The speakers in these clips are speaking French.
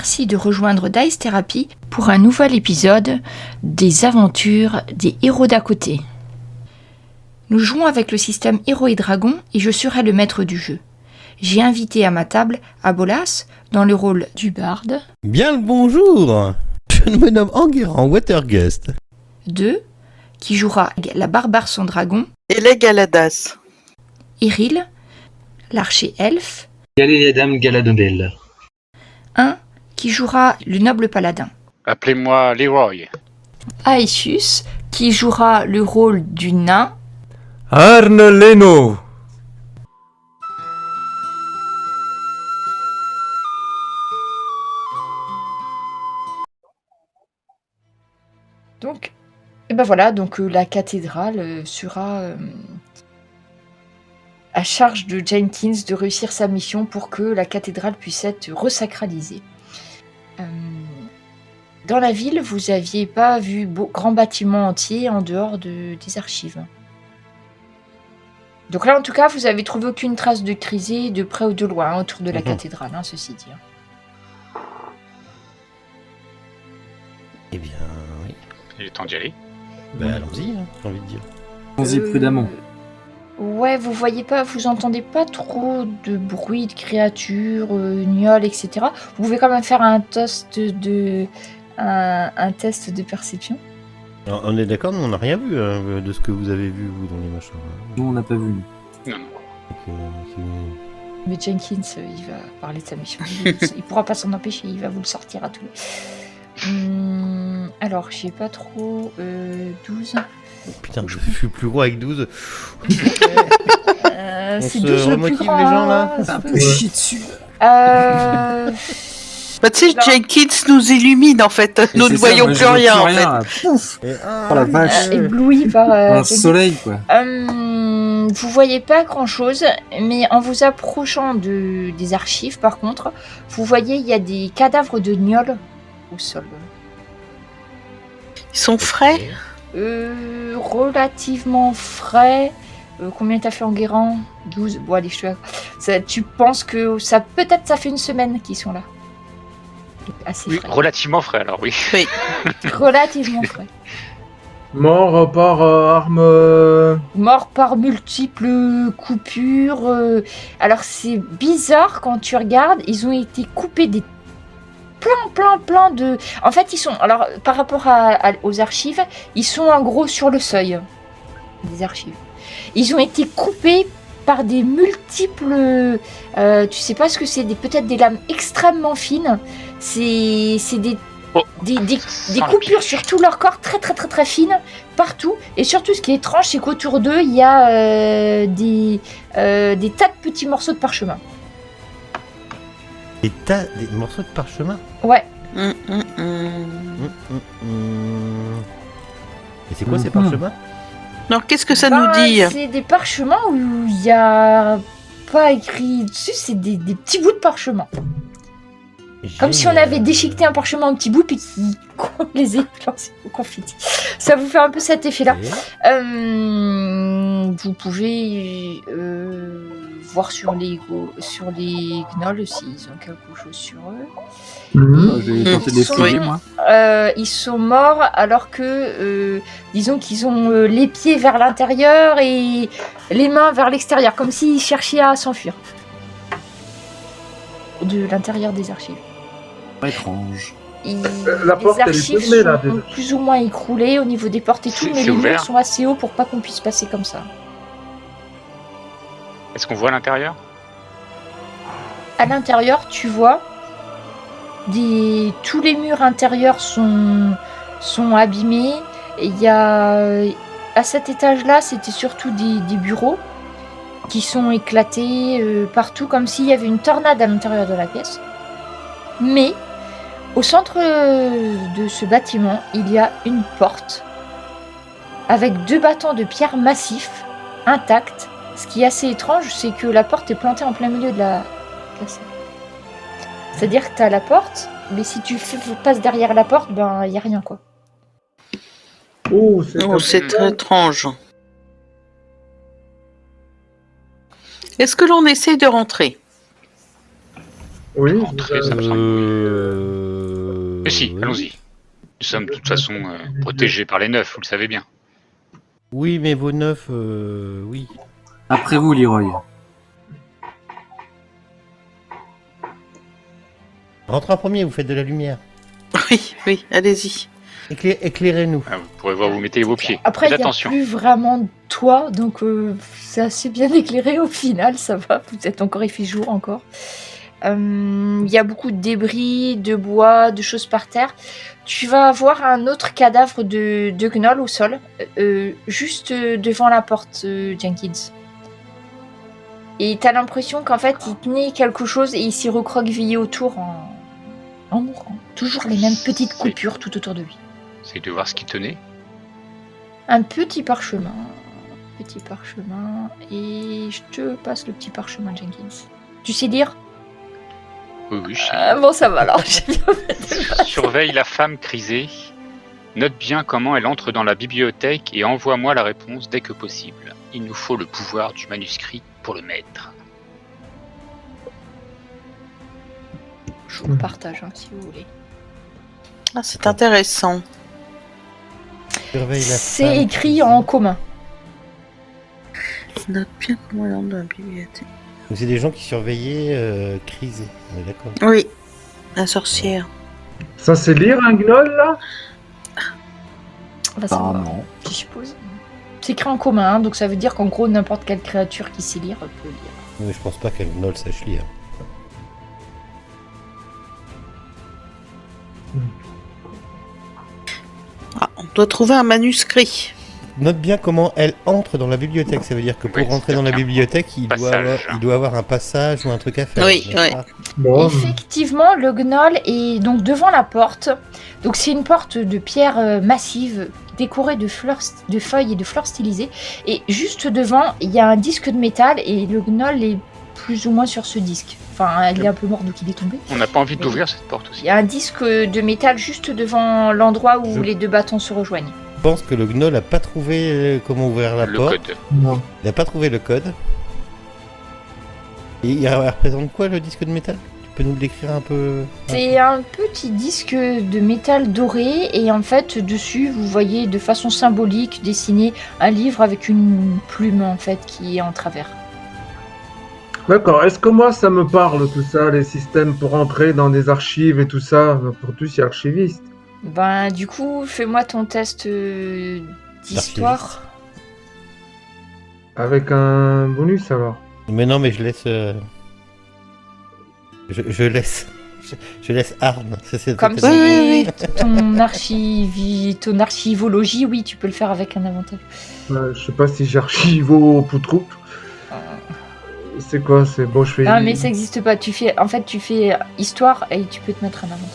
merci de rejoindre Dice Therapy pour un nouvel épisode des aventures des héros d'à côté. Nous jouons avec le système Héros et Dragons et je serai le maître du jeu. J'ai invité à ma table Abolas dans le rôle du barde. Bien le bonjour. Je me nomme Enguerrand Watergust. 2, qui jouera la barbare sans dragon. Et les Galadas. Eril, l'archer elfe. Galéadam Galadondel. 1, qui jouera le noble paladin. Appelez-moi Leroy. Aesius, qui jouera le rôle du nain. Arne Leno. Donc, et ben voilà, donc la cathédrale sera à charge de Jenkins de réussir sa mission pour que la cathédrale puisse être resacralisée. Dans la ville, vous n'aviez pas vu grand bâtiment entier en dehors des archives. Donc là, en tout cas, vous n'avez trouvé aucune trace de crisée de près ou de loin autour de la cathédrale, ceci dit. Eh bien, oui. Il est temps d'y aller. Allons-y, j'ai envie de dire. Allons-y prudemment. Ouais, vous voyez pas, vous entendez pas trop de bruit de créatures, gnolls, etc. Vous pouvez quand même faire un test de perception. Alors, on est d'accord, nous on n'a rien vu de ce que vous avez vu vous dans les machins. Nous on n'a pas vu. Non. Mais Jenkins, il va parler de sa mission. Il pourra pas s'en empêcher, il va vous le sortir à tous les... alors, j'ai pas trop... 12... Putain, je suis plus gros avec 12. C'est 12 le plus grand, les gens là. C'est un peu chier dessus. Bah, tu sais, Jenkins nous illumine en fait. Nous ne voyons plus rien en fait. Pouf. Oh la vache. ébloui par... Un soleil quoi. Vous voyez pas grand chose, mais en vous approchant des archives, par contre, vous voyez, il y a des cadavres de gnolls au sol. Ils sont frais. Relativement frais. Combien t'as fait en guérant 12. Bon, allez, tu penses que ça peut-être ça fait une semaine qu'ils sont là. Donc, assez Oui, frais. relativement frais alors, oui. Oui. Relativement frais. Mort par arme. Mort par multiples coupures. Alors c'est bizarre quand tu regardes, ils ont été coupés des plein de... En fait, ils sont... Alors, par rapport aux archives, ils sont en gros sur le seuil des archives. Ils ont été coupés par des multiples... tu sais pas ce que c'est, peut-être des lames extrêmement fines. C'est des... Des coupures sur tout leur corps très fines partout, et surtout ce qui est étrange c'est qu'autour d'eux il y a des tas de petits morceaux de parchemin. Des morceaux de parchemin. Ouais. Et c'est quoi ces parchemins? Alors qu'est-ce que ça nous dit? C'est des parchemins où il y a pas écrit dessus, c'est des petits bouts de parchemin. Comme si on avait déchiqueté un parchemin en petits bouts puis qu'on les ait lancés au confetti. Ça vous fait un peu cet effet-là. Vous pouvez voir sur les gnolls s'ils ont quelque chose sur eux. J'ai tenté d'expliquer moi. Ils sont morts alors que, disons qu'ils ont les pieds vers l'intérieur et les mains vers l'extérieur, comme s'ils cherchaient à s'enfuir de l'intérieur des archives. Étrange. La porte, les elle est archives fermée, là, sont déjà. plus ou moins écroulées au niveau des portes et tout, mais C'est les murs ouvert. sont assez hauts pour pas qu'on puisse passer comme ça. Est-ce qu'on voit l'intérieur? À l'intérieur, tu vois, tous les murs intérieurs sont abîmés. Et il y a, à cet étage-là, c'était surtout des bureaux qui sont éclatés partout, comme s'il y avait une tornade à l'intérieur de la pièce. Mais au centre de ce bâtiment, il y a une porte avec 2 bâtons de pierre massifs, intacts. Ce qui est assez étrange, c'est que la porte est plantée en plein milieu de la salle. C'est-à-dire que tu as la porte, mais si tu passes derrière la porte, ben il n'y a rien quoi. Oh, C'est très étrange. Est-ce que l'on essaie de rentrer? Oui, Rentrer, ça me semble. Mais si, oui. allons-y. Nous sommes de toute façon protégés par les neufs, vous le savez bien. Oui, mais vos neufs, oui. Après vous, Leroy. Rentrez en premier, vous faites de la lumière. Oui, allez-y. Éclairez-nous. Ah, vous pourrez voir où vous mettez vos pieds. Après, il Faites n'y a attention. plus vraiment de toit, donc c'est assez bien éclairé au final, ça va. Vous êtes encore, il fait jour encore. Il y a beaucoup de débris, de bois, de choses par terre. Tu vas voir un autre cadavre de gnoll au sol, juste devant la porte, Jenkins. Et t'as l'impression qu'en fait, il tenait quelque chose et il s'y recroquevillait autour en mourant. Toujours les mêmes petites C'est- coupures tout autour de lui. C'est de voir ce qui tenait. Un petit parchemin. Et je te passe le petit parchemin, Jenkins. Tu sais lire? Oui, je sais. Bon, ça va alors. J'ai bien fait de Surveille la femme crisée. Note bien comment elle entre dans la bibliothèque et envoie-moi la réponse dès que possible. Il nous faut le pouvoir du manuscrit pour le maître. Je vous le partage, si vous voulez. Ah, c'est intéressant. Surveille la C'est femme. écrit en commun. Note bien comment elle entre dans la bibliothèque. Donc, c'est des gens qui surveillaient Crisé. On est d'accord. Oui, la sorcière. Ça, c'est lire un gnoll, là? On va savoir, Apparemment. je suppose. C'est écrit en commun, donc ça veut dire qu'en gros, n'importe quelle créature qui sait lire peut lire. Mais je pense pas qu'elle Gnoll sache lire. Ah, on doit trouver un manuscrit. Note bien comment elle entre dans la bibliothèque. Ça veut dire que pour Oui, rentrer dans la c'est-à-dire bibliothèque, passage. il doit avoir un passage ou un truc à faire. Oui, n'est-ce oui. pas Bon, Effectivement, le gnoll est donc devant la porte. Donc c'est une porte de pierre massive, décorée de feuilles et de fleurs stylisées. Et juste devant, il y a un disque de métal et le gnoll est plus ou moins sur ce disque. Enfin, il est un peu mort donc il est tombé. On n'a pas envie d'ouvrir cette porte Il aussi. y a un disque de métal juste devant l'endroit où Je- les deux bâtons se rejoignent. Je pense que le Gnoll n'a pas trouvé comment ouvrir la Le porte. code. non. Il n'a pas trouvé le code. Et il représente quoi le disque de métal? Tu peux nous le décrire un peu? C'est un petit disque de métal doré et en fait dessus vous voyez de façon symbolique dessiné un livre avec une plume en fait qui est en travers. D'accord. Est-ce que moi, ça me parle, tout ça, les systèmes pour entrer dans des archives et tout ça? Pour tous, c'est archiviste. Ben du coup fais-moi ton test d'histoire. Avec un bonus, alors. Mais non, mais je laisse. Je laisse. Je laisse Arne. C'est Comme c'est- Oui, c'est ton archivologie, oui tu peux le faire avec un avantage. Je sais pas si j'archive au Poutroup. C'est quoi? C'est bon, je fais Ah mais ça n'existe pas, tu fais histoire et tu peux te mettre un avantage.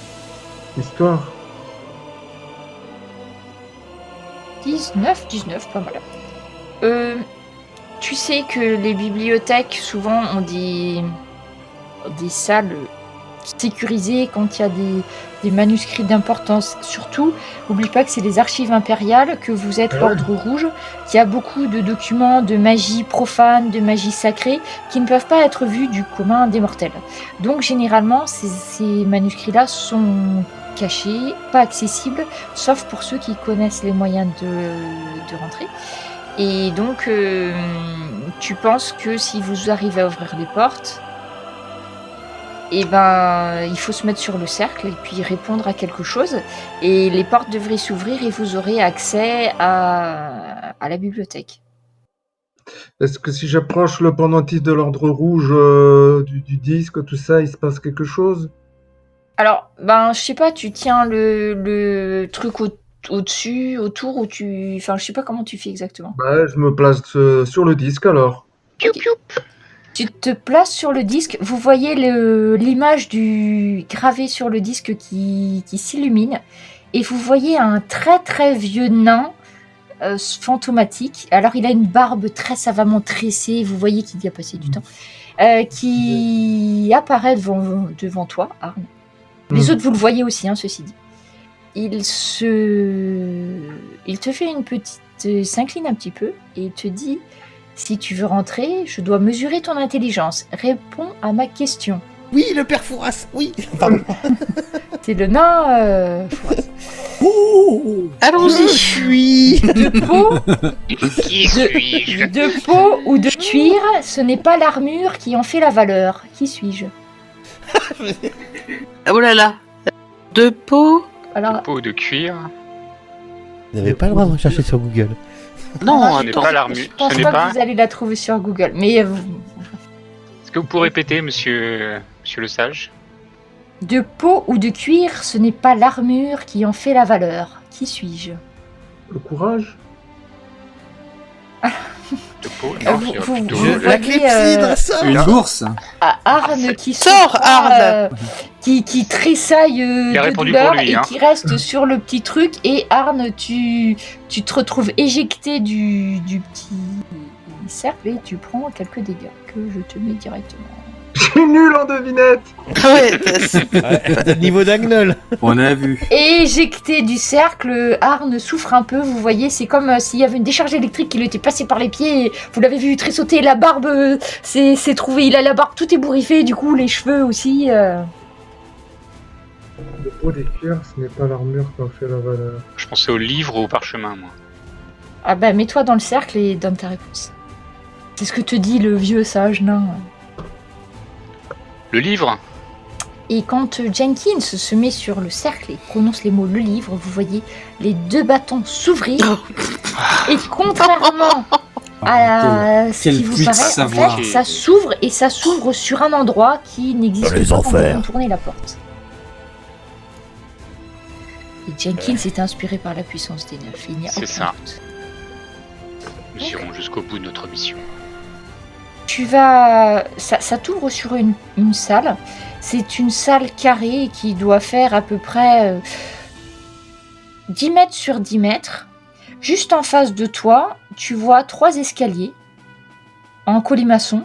histoire. 19, pas mal. Tu sais que les bibliothèques souvent ont des salles sécurisées quand il y a des manuscrits d'importance. Surtout, n'oublie pas que c'est les archives impériales, que vous êtes l'Ordre Rouge, qu'il y a beaucoup de documents de magie profane, de magie sacrée, qui ne peuvent pas être vus du commun des mortels. Donc généralement, ces manuscrits-là sont cachés, pas accessibles, sauf pour ceux qui connaissent les moyens de rentrer. Et donc, tu penses que si vous arrivez à ouvrir les portes, eh ben, il faut se mettre sur le cercle et puis répondre à quelque chose. Et les portes devraient s'ouvrir et vous aurez accès à la bibliothèque. Est-ce que si j'approche le pendentif de l'Ordre Rouge du disque, tout ça, il se passe quelque chose? Alors, ben, je sais pas, tu tiens le truc au-dessus, autour, ou tu... Enfin, je sais pas comment tu fais exactement. Bah, je me place sur le disque, alors. Ok. Tu te places sur le disque, vous voyez l'image du gravé sur le disque qui s'illumine, et vous voyez un très très vieux nain fantomatique. Alors il a une barbe très savamment tressée, vous voyez qu'il y a passé du temps, qui apparaît devant toi, Arne. Les autres vous le voyez aussi, hein, ceci dit. Il te fait une petite... s'incline un petit peu et te dit... Si tu veux rentrer, je dois mesurer ton intelligence. Réponds à ma question. Oui, le père Fouras, oui. Pardon. C'est le nain. Oh, Allons-y. je suis. De peau, Qui suis-je? de peau ou de cuir, ce n'est pas l'armure qui en fait la valeur. Qui suis-je? Oh là là. De peau. Alors, Peau de cuir. Vous n'avez pas le droit de rechercher sur Google. Non, Ce n'est attends. pas l'armure. je pense Ce n'est pas pas. que vous allez la trouver sur Google. Mais Est-ce que vous pouvez répéter, monsieur le sage? de peau ou de cuir, ce n'est pas l'armure qui en fait la valeur. Qui suis-je? Le courage. De peau? Non, vous- c'est vous- plutôt. vous- La voyez, clepsydre, ça. Une bourse. À Arne qui Sors, souffre, Arne. qui tressaille Il a de répondu douleur pour lui, et hein. qui reste sur le petit truc. Et Arne, tu te retrouves éjecté du petit cercle et tu prends quelques dégâts que je te mets directement. Je suis nul en devinette. Ouais, Ouais, t'as le niveau d'Agnol. On a vu. Éjecté du cercle, Arne souffre un peu. Vous voyez, c'est comme s'il y avait une décharge électrique qui lui était passée par les pieds. Et vous l'avez vu tressauter, la barbe s'est trouvée. Il a la barbe tout ébouriffée, du coup les cheveux aussi. Le peau des cuirs, ce n'est pas l'armure qui en fait la valeur. Je pensais au livre ou au parchemin, moi. Ah bah mets-toi dans le cercle et donne ta réponse. C'est ce que te dit le vieux sage nain. Le livre? Et quand Jenkins se met sur le cercle et prononce les mots le livre, vous voyez les deux bâtons s'ouvrir. Et contrairement à ce quel qui vous puits de paraît, en savoir. fait, ça s'ouvre et ça s'ouvre sur un endroit qui n'existe Dans les pas quand vous enfers. contournez la porte. Et Jenkins est inspiré par la puissance des neufs. Il n'y a C'est aucun ça. doute. Nous irons jusqu'au bout de notre mission. Tu vas... Ça t'ouvre sur une salle. C'est une salle carrée qui doit faire à peu près 10 mètres sur 10 mètres. Juste en face de toi, tu vois 3 escaliers en colimaçon.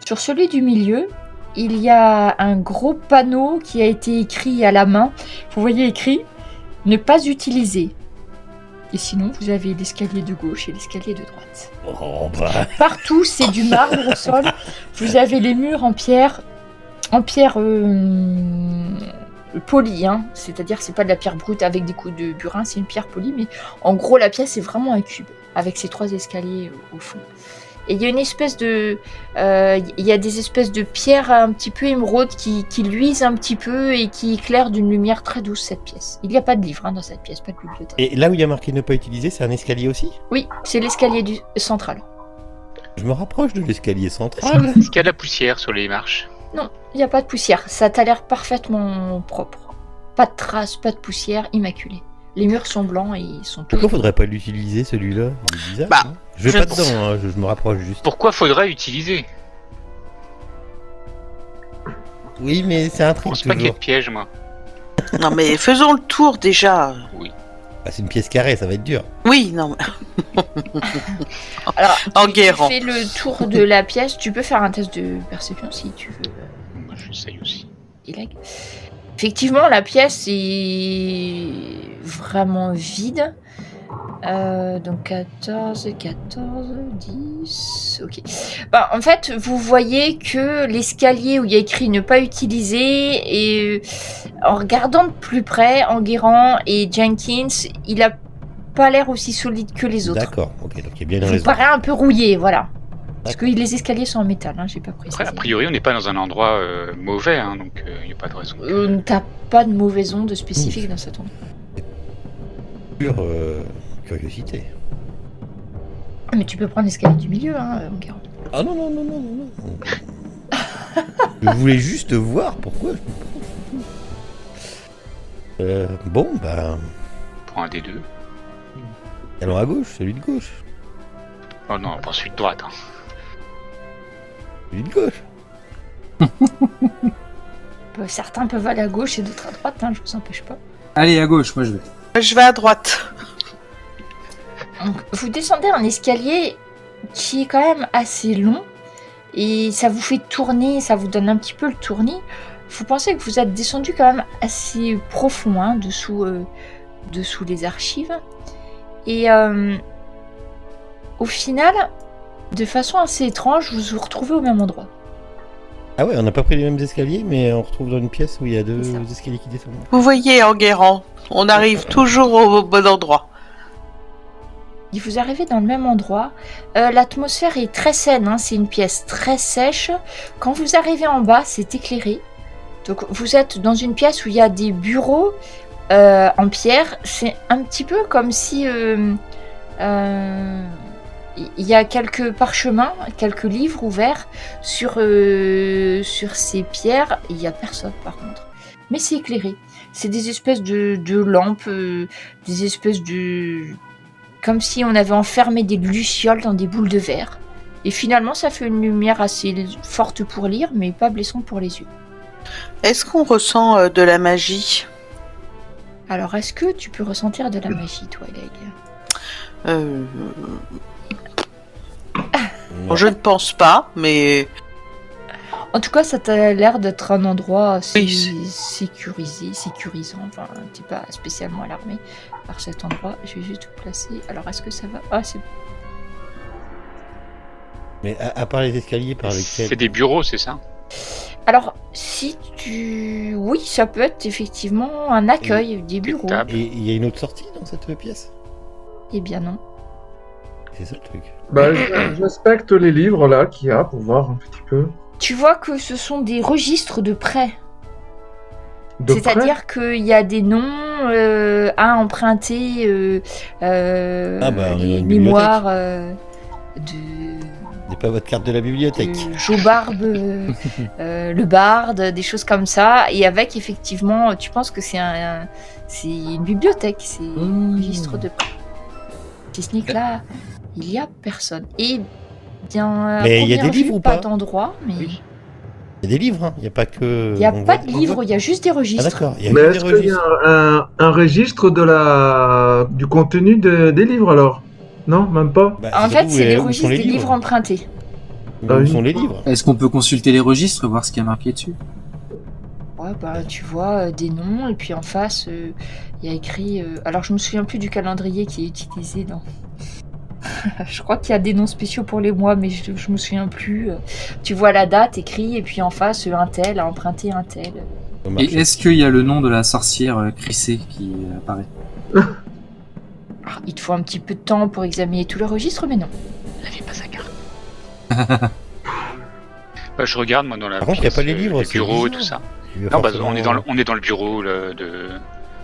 Sur celui du milieu, il y a un gros panneau qui a été écrit à la main. Vous voyez écrit « Ne pas utiliser ». Et sinon, vous avez l'escalier de gauche et l'escalier de droite. Oh, bah. Partout, c'est du marbre au sol. Vous avez les murs en pierre polie, hein. C'est-à-dire c'est pas de la pierre brute avec des coups de burin, c'est une pierre polie, mais en gros la pièce est vraiment un cube avec ces 3 escaliers au fond. Et il y a une espèce de, il y a des espèces de pierres un petit peu émeraude qui luisent un petit peu et qui éclairent d'une lumière très douce cette pièce. Il n'y a pas de livre dans cette pièce, pas de bibliothèque. Et là où il y a marqué ne pas utiliser, c'est un escalier aussi? Oui, c'est l'escalier central. Je me rapproche de l'escalier central. Est-ce qu'il y a de la poussière sur les marches? Non, il n'y a pas de poussière. Ça t'a l'air parfaitement propre. Pas de traces, pas de poussière, immaculé. Les murs sont blancs et ils sont Pourquoi toujours... faudrait pas l'utiliser celui-là? Il est bizarre. Bah, non je vais je- pas dedans, hein, je me rapproche juste. Pourquoi faudrait utiliser? Oui, mais c'est un Je truc pense pas qu'il y ait toujours. de piège, moi. non mais faisons le tour déjà. Bah, c'est une pièce carrée, ça va être dur. Oui, non. mais- Alors, En tu guérant. fais le tour de la pièce. Tu peux faire un test de perception si tu veux. Moi, j'essaye aussi. Ilag. Effectivement, la pièce est vraiment vide. Donc 14, 10... Ok. Bah, en fait, vous voyez que l'escalier où il y a écrit ne pas utiliser, et en regardant de plus près, Enguerrand et Jenkins, il a pas l'air aussi solide que les autres. D'accord, ok, donc il y a bien une Il vous raison. paraît un peu rouillé, voilà. Parce que les escaliers sont en métal, hein, j'ai pas précisé. Après, a priori, on n'est pas dans un endroit mauvais, hein, donc il n'y a pas de raison. T'as pas de mauvaise onde spécifique dans cet endroit. Pure curiosité. Mais tu peux prendre l'escalier du milieu, hein, Enguerrand. Ah non, non, non, non, non, non. Je voulais juste voir pourquoi. Bon, bah. Prends un des deux. Allons à gauche, celui de gauche. Oh non, pas celui de droite. Hein. Celui de gauche. Certains peuvent aller à gauche et d'autres à droite, hein, je vous empêche pas. Allez, à gauche, moi je vais. Je vais à droite. Donc, vous descendez un escalier qui est quand même assez long et ça vous fait tourner, ça vous donne un petit peu le tournis. Vous pensez que vous êtes descendu quand même assez profond, hein, dessous les archives. Et au final, de façon assez étrange, vous vous retrouvez au même endroit. Ah ouais, on n'a pas pris les mêmes escaliers, mais on retrouve dans une pièce où il y a deux C'est ça. escaliers qui descendent. Vous voyez, Enguerrand, on arrive toujours au bon endroit. Et vous arrivez dans le même endroit. L'atmosphère est très saine, hein, c'est une pièce très sèche. Quand vous arrivez en bas, c'est éclairé. Donc vous êtes dans une pièce où il y a des bureaux en pierre. C'est un petit peu comme si il y a quelques parchemins, quelques livres ouverts sur ces pierres. Il n'y a personne par contre. Mais c'est éclairé. C'est des espèces de lampes, des espèces de... Comme si on avait enfermé des lucioles dans des boules de verre. Et finalement, ça fait une lumière assez forte pour lire, mais pas blessante pour les yeux. Est-ce qu'on ressent de la magie? Alors, est-ce que tu peux ressentir de la magie, toi, Leg? Non. Je ne pense pas, mais... En tout cas, ça t'a l'air d'être un endroit assez Oui, sécurisant. Enfin, t'es pas spécialement alarmé par cet endroit. Je vais juste te placer. Alors, est-ce que ça va? Ah, c'est bon. Mais à part les escaliers par lesquels... C'est des bureaux, c'est ça? Alors, si tu... Oui, ça peut être effectivement un accueil, des bureaux. tables. Et il y a une autre sortie dans cette pièce? Eh bien non. C'est ça le truc. Bah, j'inspecte les livres là qu'il y a pour voir un petit peu. Tu vois que ce sont des registres de prêts. De près. C'est-à-dire qu'il y a des noms à emprunter, Ah bah, on est dans les une mémoires C'est pas votre carte de la bibliothèque. de Jobarbe, le barde, des choses comme ça. Et avec, effectivement, tu penses que c'est c'est une bibliothèque, c'est un registre de prêts. Si ce n'est que là, il y a personne. Et bien, Mais il y a première des livres vue, ou pas d'endroit, mais Oui. Il y a des livres, hein. Il n'y a pas que... il n'y a on pas voit- de on livre, voit- il y a juste des Ah registres. d'accord, il y a Mais que des est-ce qu'il y registres. a un registre du contenu des livres alors? Non, même pas. Bah, En fait, surtout, c'est des où sont registres les des livres empruntés. Mais où sont les livres? Est-ce qu'on peut consulter les registres, voir ce qui est marqué dessus? Ouais, bah, tu vois des noms, et puis en face, il y a écrit... alors, je me souviens plus du calendrier qui est utilisé dans... Je crois qu'il y a des noms spéciaux pour les mois, mais je me souviens plus. Tu vois la date écrit, et puis en face, un tel a emprunté un tel. Ça Et marche. est-ce qu'il y a le nom de la sorcière Crissé qui apparaît? Ah, il te faut un petit peu de temps pour examiner tout le registre, mais non. Elle avait pas sa carte. Bah, je regarde, moi, dans la Par contre, il y a pièce, pas les livres, les c'est bureaux et bizarre. tout ça. Il va Non, bah, forcément- on est dans le bureau là, de...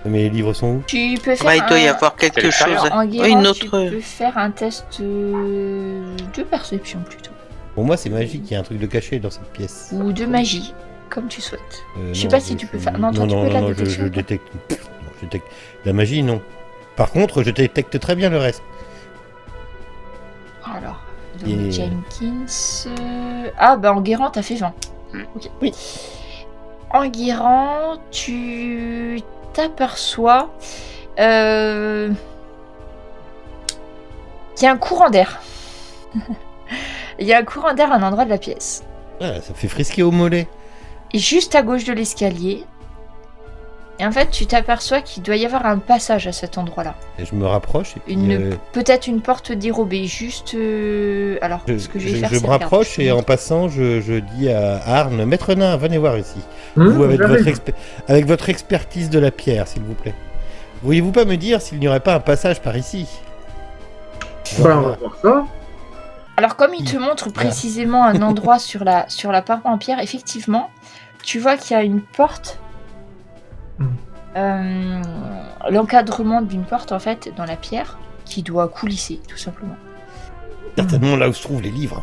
Mais les livres sont où? Tu peux faire Bah, il doit y un... avoir quelque l'extérieur. chose. En Oui, Guérant, une tu autre... peux faire un test de perception plutôt. Pour moi, c'est magique, il y a un truc de caché dans cette pièce. Ou de magie, comme tu souhaites. Je sais Non, pas si tu peux faire- non, toi, tu peux la détection, je toi. détecte. Non, je détecte. La magie, non. Par contre, je détecte très bien le reste. Alors, donc Et- Jenkins... Ah, bah en Guérant, t'as fait 20. Ok. Oui. En Guérant, tu t'aperçois qu'il y a un courant d'air. Il y a un courant d'air à un endroit de la pièce. Ah, ça fait frisquer au mollet. Et juste à gauche de l'escalier. Et en fait, tu t'aperçois qu'il doit y avoir un passage à cet endroit-là. Et je me rapproche et puis Peut-être une porte dérobée, juste... Alors, ce que je vais faire, je c'est me rapproche regarder. et en passant, je dis à Arne, Maître Nain, venez voir ici. Hum, Vous, avec j'arrive. avec votre expertise de la pierre, s'il vous plaît. Pourriez-vous pas me dire s'il n'y aurait pas un passage par ici? Bah, on va voir ça. Alors, comme il te montre précisément un endroit sur la paroi en pierre, effectivement, tu vois qu'il y a une porte. L'encadrement d'une porte, en fait, dans la pierre, qui doit coulisser, tout simplement. Certainement là où se trouvent les livres.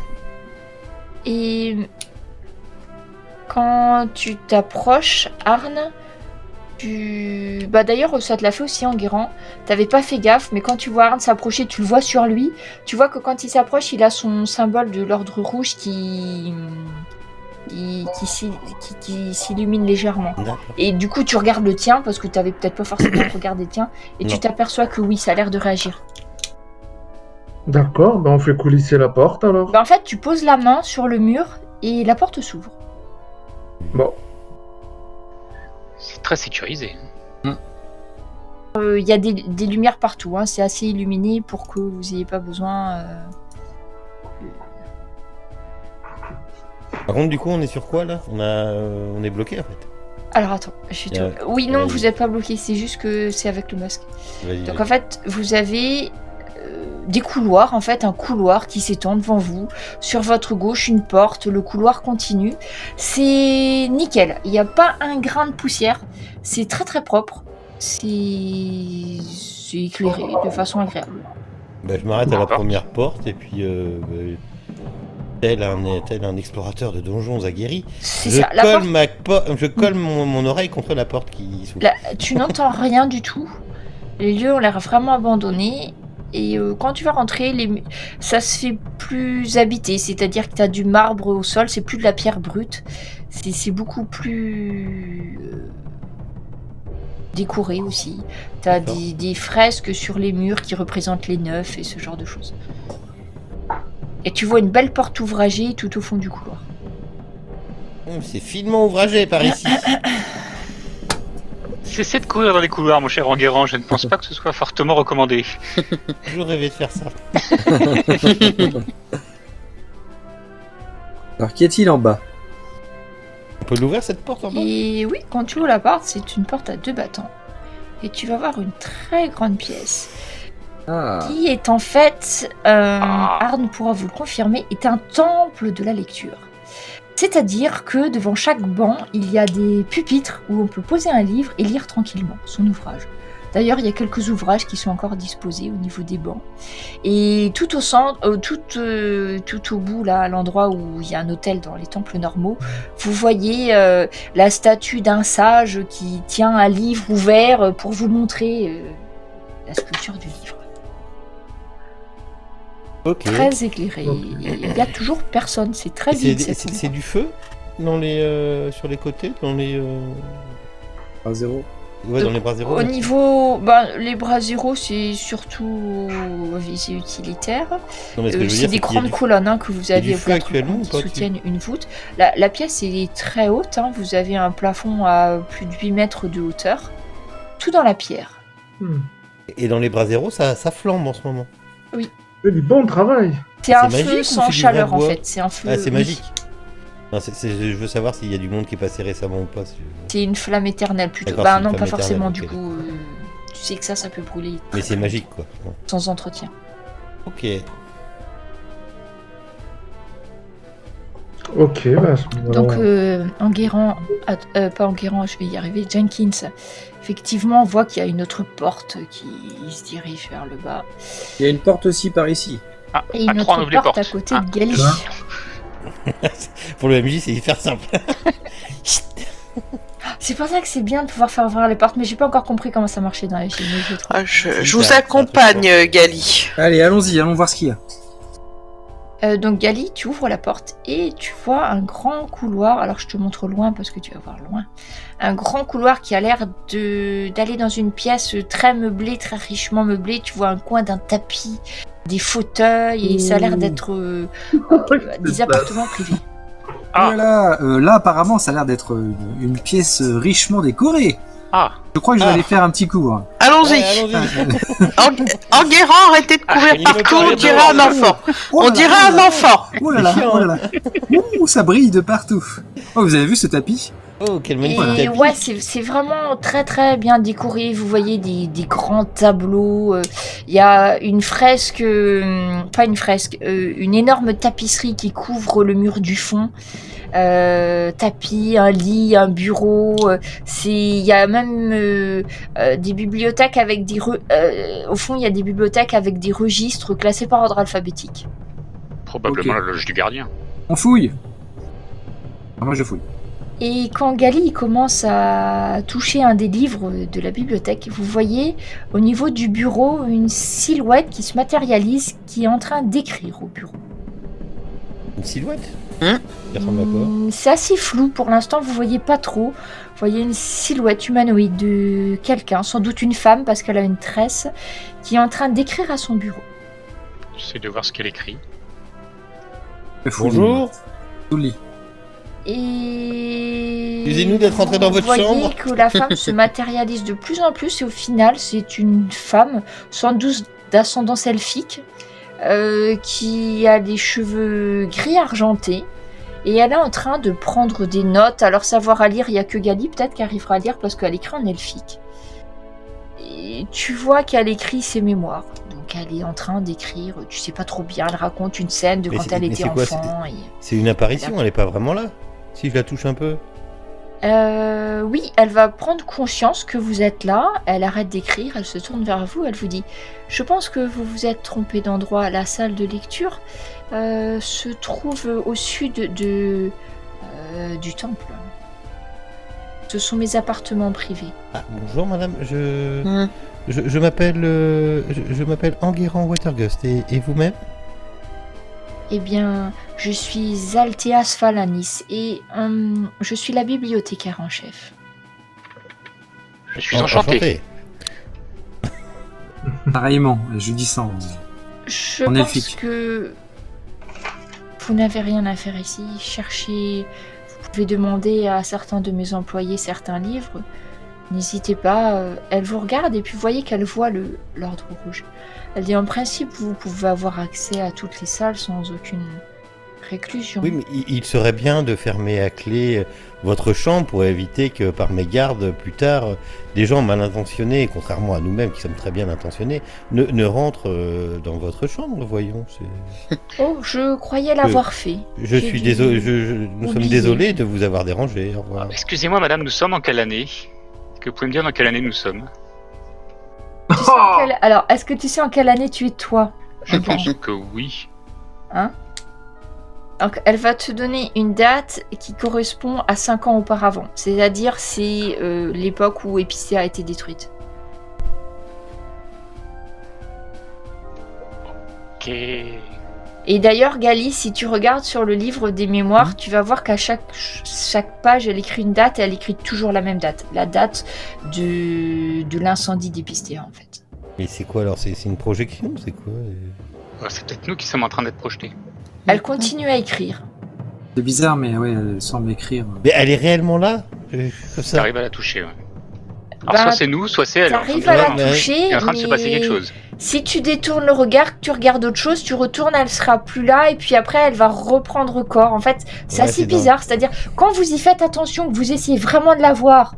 Et quand tu t'approches, Arne, bah d'ailleurs, ça te l'a fait aussi en Guérant. T'avais pas fait gaffe, mais quand tu vois Arne s'approcher, tu le vois sur lui. Tu vois que quand il s'approche, il a son symbole de l'ordre rouge qui s'illumine légèrement. D'accord. Et du coup, tu regardes le tien, parce que t'avais peut-être pas forcément regardé le tien, et Non. tu t'aperçois que oui, ça a l'air de réagir. D'accord, bah on fait coulisser la porte alors. Bah en fait, tu poses la main sur le mur, et la porte s'ouvre. Bon, C'est très sécurisé. Il y a des lumières partout, hein, c'est assez illuminé pour que vous n'ayez pas besoin... Par contre, du coup, on est sur quoi là on est bloqué en fait. Alors attends, oui, non, Vas-y. vous n'êtes pas bloqué, c'est juste que c'est avec le masque. Vas-y. Donc en fait, vous avez des couloirs, en fait, un couloir qui s'étend devant vous. Sur votre gauche, une porte, le couloir continue. C'est nickel, il n'y a pas un grain de poussière, c'est très très propre, c'est éclairé de façon agréable. Bah, je m'arrête à la D'accord. première porte et puis tel un explorateur de donjons aguerri, C'est je ça, la porte, je colle mon oreille contre la porte qui s'ouvre. tu n'entends rien du tout. Les lieux ont l'air vraiment abandonnés. Et quand tu vas rentrer, ça se fait plus habité. C'est-à-dire que tu as du marbre au sol, c'est plus de la pierre brute. C'est beaucoup plus décoré aussi. Tu as D'accord. des fresques sur les murs qui représentent les neufs et ce genre de choses. Et tu vois une belle porte ouvragée tout au fond du couloir. C'est finement ouvragé par ici. Cessez de courir dans les couloirs, mon cher Enguerrand. Je ne pense pas que ce soit fortement recommandé. Je rêvais de faire ça. Alors, qu'y a-t-il en bas? On peut l'ouvrir cette porte en bas? Et oui, quand tu ouvres la porte, c'est une porte à 2 battants. Et tu vas voir une très grande pièce. Ah, Qui est en fait, Arne pourra vous le confirmer, est un temple de la lecture. C'est-à-dire que devant chaque banc, il y a des pupitres où on peut poser un livre et lire tranquillement son ouvrage. D'ailleurs, il y a quelques ouvrages qui sont encore disposés au niveau des bancs. Et tout au centre, tout au bout, là, à l'endroit où il y a un autel dans les temples normaux, vous voyez la statue d'un sage qui tient un livre ouvert pour vous montrer la sculpture du livre. Ok. Très éclairé. Ok. Il n'y a toujours personne, c'est très C'est vide. des- cet c'est endroit. c'est du feu dans les sur les côtés, dans les à 0. ouais, dans les bras zéro. Au niveau, les bras zéro, c'est surtout visée utilitaire. Non, mais ce que je veux C'est dire, des c'est qu'il y a grandes du- colonnes que vous y a avez du au feu quatre actuellement coins ou qui pas soutiennent une voûte. La pièce est très haute, vous avez un plafond à plus de 8 mètres de hauteur, tout dans la pierre. Et dans les bras zéro, ça flambe en ce moment. C'est du bon travail. C'est un magique feu ou sans c'est du chaleur vrai en bois fait, c'est un feu. Ah, c'est oui. magique. Non, je veux savoir s'il y a du monde qui est passé récemment ou pas. C'est une flamme éternelle plutôt. D'accord, c'est une Non, flamme pas forcément éternelle, du ok. coup. Tu sais que ça peut brûler Mais c'est magique, quoi. Bon. sans entretien. Ok. Ok, bah, à ce moment-là, Donc, Enguerrand, pas Enguerrand, je vais y arriver, Jenkins, effectivement, on voit qu'il y a une autre porte qui se dirige vers le bas. Il y a une porte aussi par ici. Ah, Et une à 3, on autre ouvre les porte portes. à côté Ah, de Gali. Pour le MJ, c'est hyper simple. C'est pour ça que c'est bien de pouvoir faire ouvrir les portes, mais j'ai pas encore compris comment ça marchait dans les films. mais je trouve. Ah, je C'est vous un truc accompagne, fort. Gali. Allez, allons-y, allons voir ce qu'il y a. Donc Gali, tu ouvres la porte et tu vois un grand couloir. Alors je te montre loin parce que tu vas voir loin. Un grand couloir qui a l'air d'aller dans une pièce très meublée, très richement meublée. Tu vois un coin d'un tapis, des fauteuils et ça a l'air d'être des appartements privés. Ah. Voilà, là apparemment ça a l'air d'être une pièce richement décorée. Ah. Je crois que je vais Ah. aller faire un petit coup. Hein. Allons-y. Ouais, allons-y. Enguerrand, arrêtez de courir il me partout, paraît on dirait un dehors. enfant. Oh On là dirait là, un enfant. Oh là là, oh là là. Ouh, ça brille de partout. Oh, vous avez vu ce tapis? Oh, quel magnifique Et tapis. ouais, c'est vraiment très très bien décoré. Vous voyez des grands tableaux. Il y a une fresque, pas une fresque, une énorme tapisserie qui couvre le mur du fond. Tapis, un lit, un bureau. Il y a même des bibliothèques avec au fond, il y a des bibliothèques avec des registres classés par ordre alphabétique. Probablement Ok. la loge du gardien. On fouille. Ah, moi je fouille. Et quand Gali commence à toucher un des livres de la bibliothèque, vous voyez au niveau du bureau une silhouette qui se matérialise, qui est en train d'écrire au bureau. Une silhouette. Hein Il ressemble à quoi? C'est assez flou pour l'instant, vous voyez pas trop. Vous voyez une silhouette humanoïde de quelqu'un, sans doute une femme parce qu'elle a une tresse, qui est en train d'écrire à son bureau. J'essaie de voir ce qu'elle écrit. Je fouille. Bonjour. Sous le lit. Et Excusez-nous d'être rentrés dans votre vous voyez chambre. que la femme se matérialise de plus en plus et au final c'est une femme sans doute d'ascendance elfique qui a des cheveux gris argentés et elle est en train de prendre des notes. Alors savoir à lire, il n'y a que Gali peut-être qui arrivera à lire parce qu'elle écrit en elfique. Et tu vois qu'elle écrit ses mémoires. Donc elle est en train d'écrire, tu sais pas trop bien, elle raconte une scène de Mais quand c'est- elle mais était c'est quoi, enfant. C'est une apparition, elle est pas vraiment là. Si je la touche un peu. Oui, elle va prendre conscience que vous êtes là, elle arrête d'écrire, elle se tourne vers vous, elle vous dit « Je pense que vous vous êtes trompé d'endroit, la salle de lecture se trouve au sud du temple. Ce sont mes appartements privés. Ah, bonjour madame, je Hmm. m'appelle Enguerrand Watergust, et vous-même? Eh bien, je suis Altheas Falanis et je suis la bibliothécaire en chef. Je suis enchanté. Pareillement, je dis ça. Je En pense elfique. que vous n'avez rien à faire ici. Cherchez, vous pouvez demander à certains de mes employés certains livres. N'hésitez pas, elle vous regarde et puis vous voyez qu'elle voit l'ordre rouge. Elle dit en principe, vous pouvez avoir accès à toutes les salles sans aucune réclusion. Oui, mais il serait bien de fermer à clé votre chambre pour éviter que par mégarde, plus tard, des gens mal intentionnés, contrairement à nous-mêmes qui sommes très bien intentionnés, ne rentrent dans votre chambre, voyons. Oh, je croyais l'avoir fait. Je J'ai suis dû désolé, nous sommes oublier. désolés de vous avoir dérangé. Au revoir. Excusez-moi madame, nous sommes en quelle année? Est-ce que vous pouvez me dire dans quelle année nous sommes? Tu sais alors, est-ce que tu sais en quelle année tu es toi? Je pense que oui. Hein? Donc, elle va te donner une date qui correspond à 5 ans auparavant. C'est-à-dire, c'est l'époque où Épicée a été détruite. Ok. Et d'ailleurs, Gali, si tu regardes sur le livre des mémoires, tu vas voir qu'à chaque page, elle écrit une date et elle écrit toujours la même date. La date de l'incendie d'Épistéa, en fait. Mais c'est quoi alors? C'est une projection? C'est quoi? C'est peut-être nous qui sommes en train d'être projetés. Elle continue à écrire. C'est bizarre, mais ouais, elle semble écrire. Mais elle est réellement là? Ça arrive à la toucher, ouais. Alors Bah, soit c'est nous, soit c'est elle. T'arrives Enfin, à la ouais. toucher, il est en train de se passer mais quelque chose. si tu détournes le regard, que tu regardes autre chose, tu retournes, elle sera plus là, et puis après, elle va reprendre corps. En fait, c'est Ouais, assez c'est bizarre. C'est-à-dire, quand vous y faites attention, que vous essayez vraiment de la voir,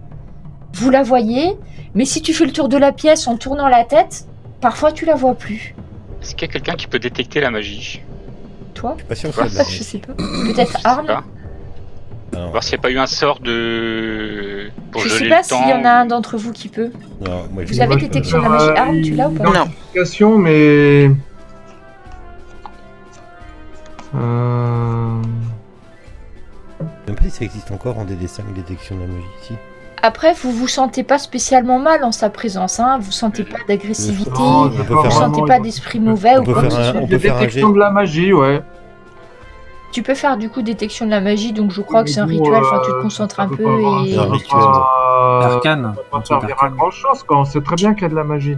vous la voyez, mais si tu fais le tour de la pièce en tournant la tête, parfois tu la vois plus. Est-ce qu'il y a quelqu'un qui peut détecter la magie? Toi? Je suis pas sûr que c'est de la Je magie. sais pas. Peut-être Je sais Arne? pas. Non, Voir s'il n'y a pas eu un sort de... pour Je sais geler pas le temps. s'il y en a un d'entre vous qui peut. non, moi, Vous avez détection de la magie. Arne, tu l'as ou pas? Non. Identification, mais... Je sais même pas si ça existe encore en DD5, détection de la magie ici. Après, vous vous sentez pas spécialement mal en sa présence, hein. Vous sentez pas d'agressivité, Non, on je peut peux faire vous un- sentez pas d'esprit mauvais on ou peut quoi que faire ce un- soit. on peut faire un Détection jet. de la magie, ouais. Tu peux faire du coup détection de la magie, donc je crois que c'est un Mais rituel, bon, enfin tu te concentres un ça peut peu pas avoir et un rituel. Arcane. Ça va pas servir à grand chose quand on sait très bien qu'il y a de la magie.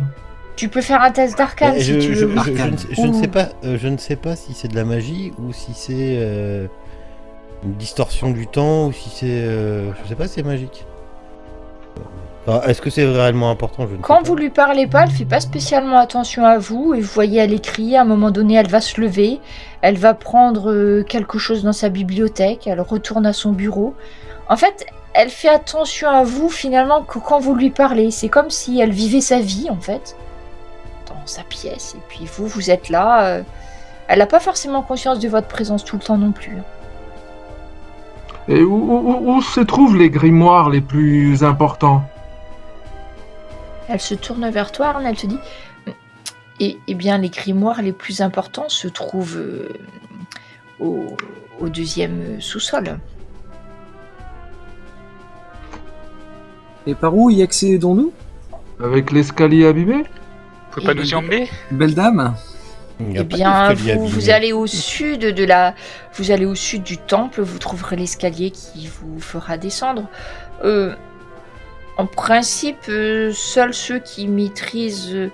tu peux faire un test d'arcane Mais si tu veux. je Arcane. ne sais pas si c'est de la magie ou si c'est une distorsion du temps ou si c'est je sais pas si c'est magique. Alors, est-ce que c'est réellement important? Je ne sais Quand pas. vous lui parlez pas, elle fait pas spécialement attention à vous et vous voyez elle écrit, à un moment donné elle va se lever, elle va prendre quelque chose dans sa bibliothèque, elle retourne à son bureau. En fait, elle fait attention à vous finalement que quand vous lui parlez, c'est comme si elle vivait sa vie en fait, dans sa pièce, et puis vous êtes là, elle n'a pas forcément conscience de votre présence tout le temps non plus. Et où se trouvent les grimoires les plus importants? Elle se tourne vers toi, Arne, elle te dit eh bien, les grimoires les plus importants se trouvent au deuxième sous-sol. Et par où y accédons-nous? Avec l'escalier abîmé? Vous pouvez pas nous y emmener? Belle dame? Il n'y a Eh pas bien, d'escalier abîmé. vous allez au sud vous allez au sud du temple, vous trouverez l'escalier qui vous fera descendre. En principe, seuls ceux qui maîtrisent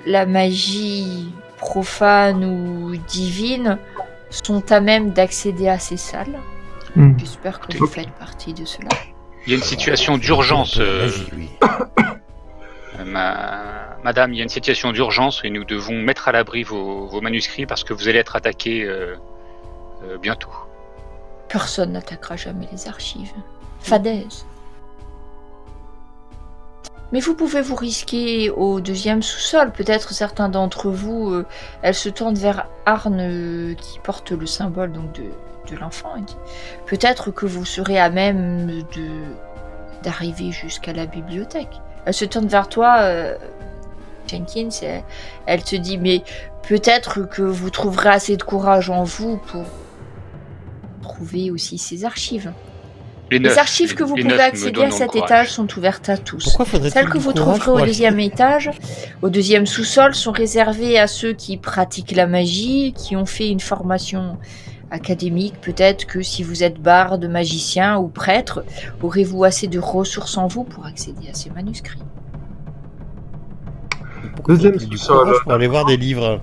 la magie profane ou divine sont à même d'accéder à ces salles. J'espère que vous faites partie de cela. Il y a une situation d'urgence. Magie, oui. Madame, il y a une situation d'urgence et nous devons mettre à l'abri vos manuscrits parce que vous allez être attaqués bientôt. Personne n'attaquera jamais les archives. Fadaise. Mais vous pouvez vous risquer au 2e sous-sol. Peut-être certains d'entre vous, elles se tournent vers Arne qui porte le symbole donc de l'enfant. Peut-être que vous serez à même d'arriver jusqu'à la bibliothèque. Elle se tourne vers toi, Jenkins, et elle te dit, mais peut-être que vous trouverez assez de courage en vous pour trouver aussi ces archives. Les archives que vous pouvez accéder à cet étage sont ouvertes à tous. Pourquoi faudrait-il Celles que vous trouverez au 2e étage, au 2e sous-sol, sont réservées à ceux qui pratiquent la magie, qui ont fait une formation académique. Peut-être que si vous êtes barde, magicien ou prêtre, aurez-vous assez de ressources en vous pour accéder à ces manuscrits. Deuxième sous-sol. Pour aller voir des livres.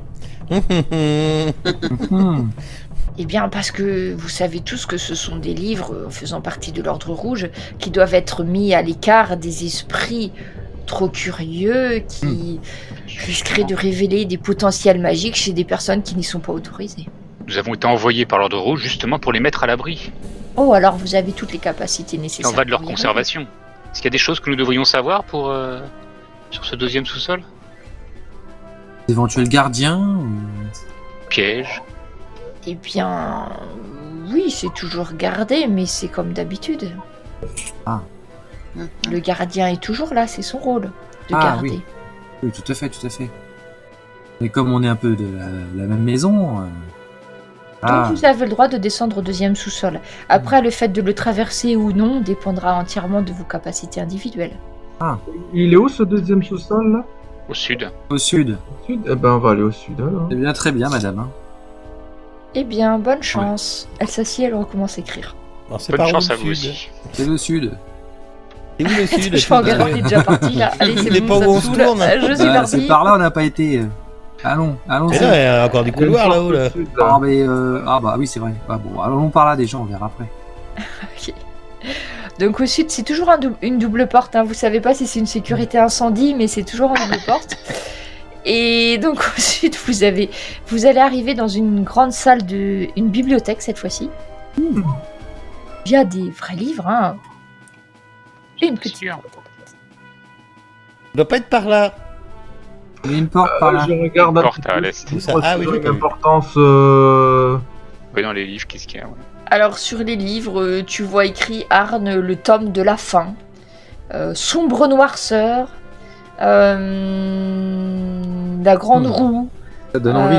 Eh bien, parce que vous savez tous que ce sont des livres faisant partie de l'Ordre Rouge qui doivent être mis à l'écart des esprits trop curieux qui risqueraient de révéler des potentiels magiques chez des personnes qui n'y sont pas autorisées. Nous avons été envoyés par l'Ordre Rouge justement pour les mettre à l'abri. Oh, alors vous avez toutes les capacités nécessaires. On va de leur pour y conservation. Est-ce qu'il y a des choses que nous devrions savoir pour sur ce 2e sous-sol? D'éventuels gardiens Piège. Eh bien, oui, c'est toujours gardé, mais c'est comme d'habitude. Ah. Le gardien est toujours là, c'est son rôle de garder. Oui. Oui, tout à fait. Mais comme on est un peu de la même maison... Donc vous avez le droit de descendre au 2e sous-sol. Après, le fait de le traverser ou non dépendra entièrement de vos capacités individuelles. Il est où ce 2e sous-sol là? Au sud. Au sud. Au sud? Eh ben on va aller au sud alors. Eh bien, très bien, madame. Eh bien, bonne chance. Elle s'assied, elle recommence à écrire. Alors, c'est Bonne par où chance le à vous sud aussi. C'est le sud. C'est où le sud? Je pense qu'elle est déjà partie là. Allez, c'est C'est bon, pas ça où on me se saoule. tourne. Je suis partie. C'est par là, on n'a pas été. Allons. Mais là, il y a encore du couloir là-haut là. Sud, là. Bah oui, c'est vrai. Ah bon, allons par là déjà, on verra après. Ok. Donc au sud, c'est toujours une double porte. Hein. Vous savez pas si c'est une sécurité incendie, mais c'est toujours une double porte. Et donc au sud, vous allez arriver dans une grande salle une bibliothèque cette fois-ci. Il y a des vrais livres, hein. Et une petite. Ça doit pas être par là. Il y a une porte par là. Je regarde un Porte petit à peu l'est. si Où ça? je Ah oui, vois j'ai pas vu. l'importance. Oui, dans les livres, qu'est-ce qu'il y a? Alors sur les livres, tu vois écrit Arne, le tome de la fin, sombre noirceur, la grande roue. Ça donne envie.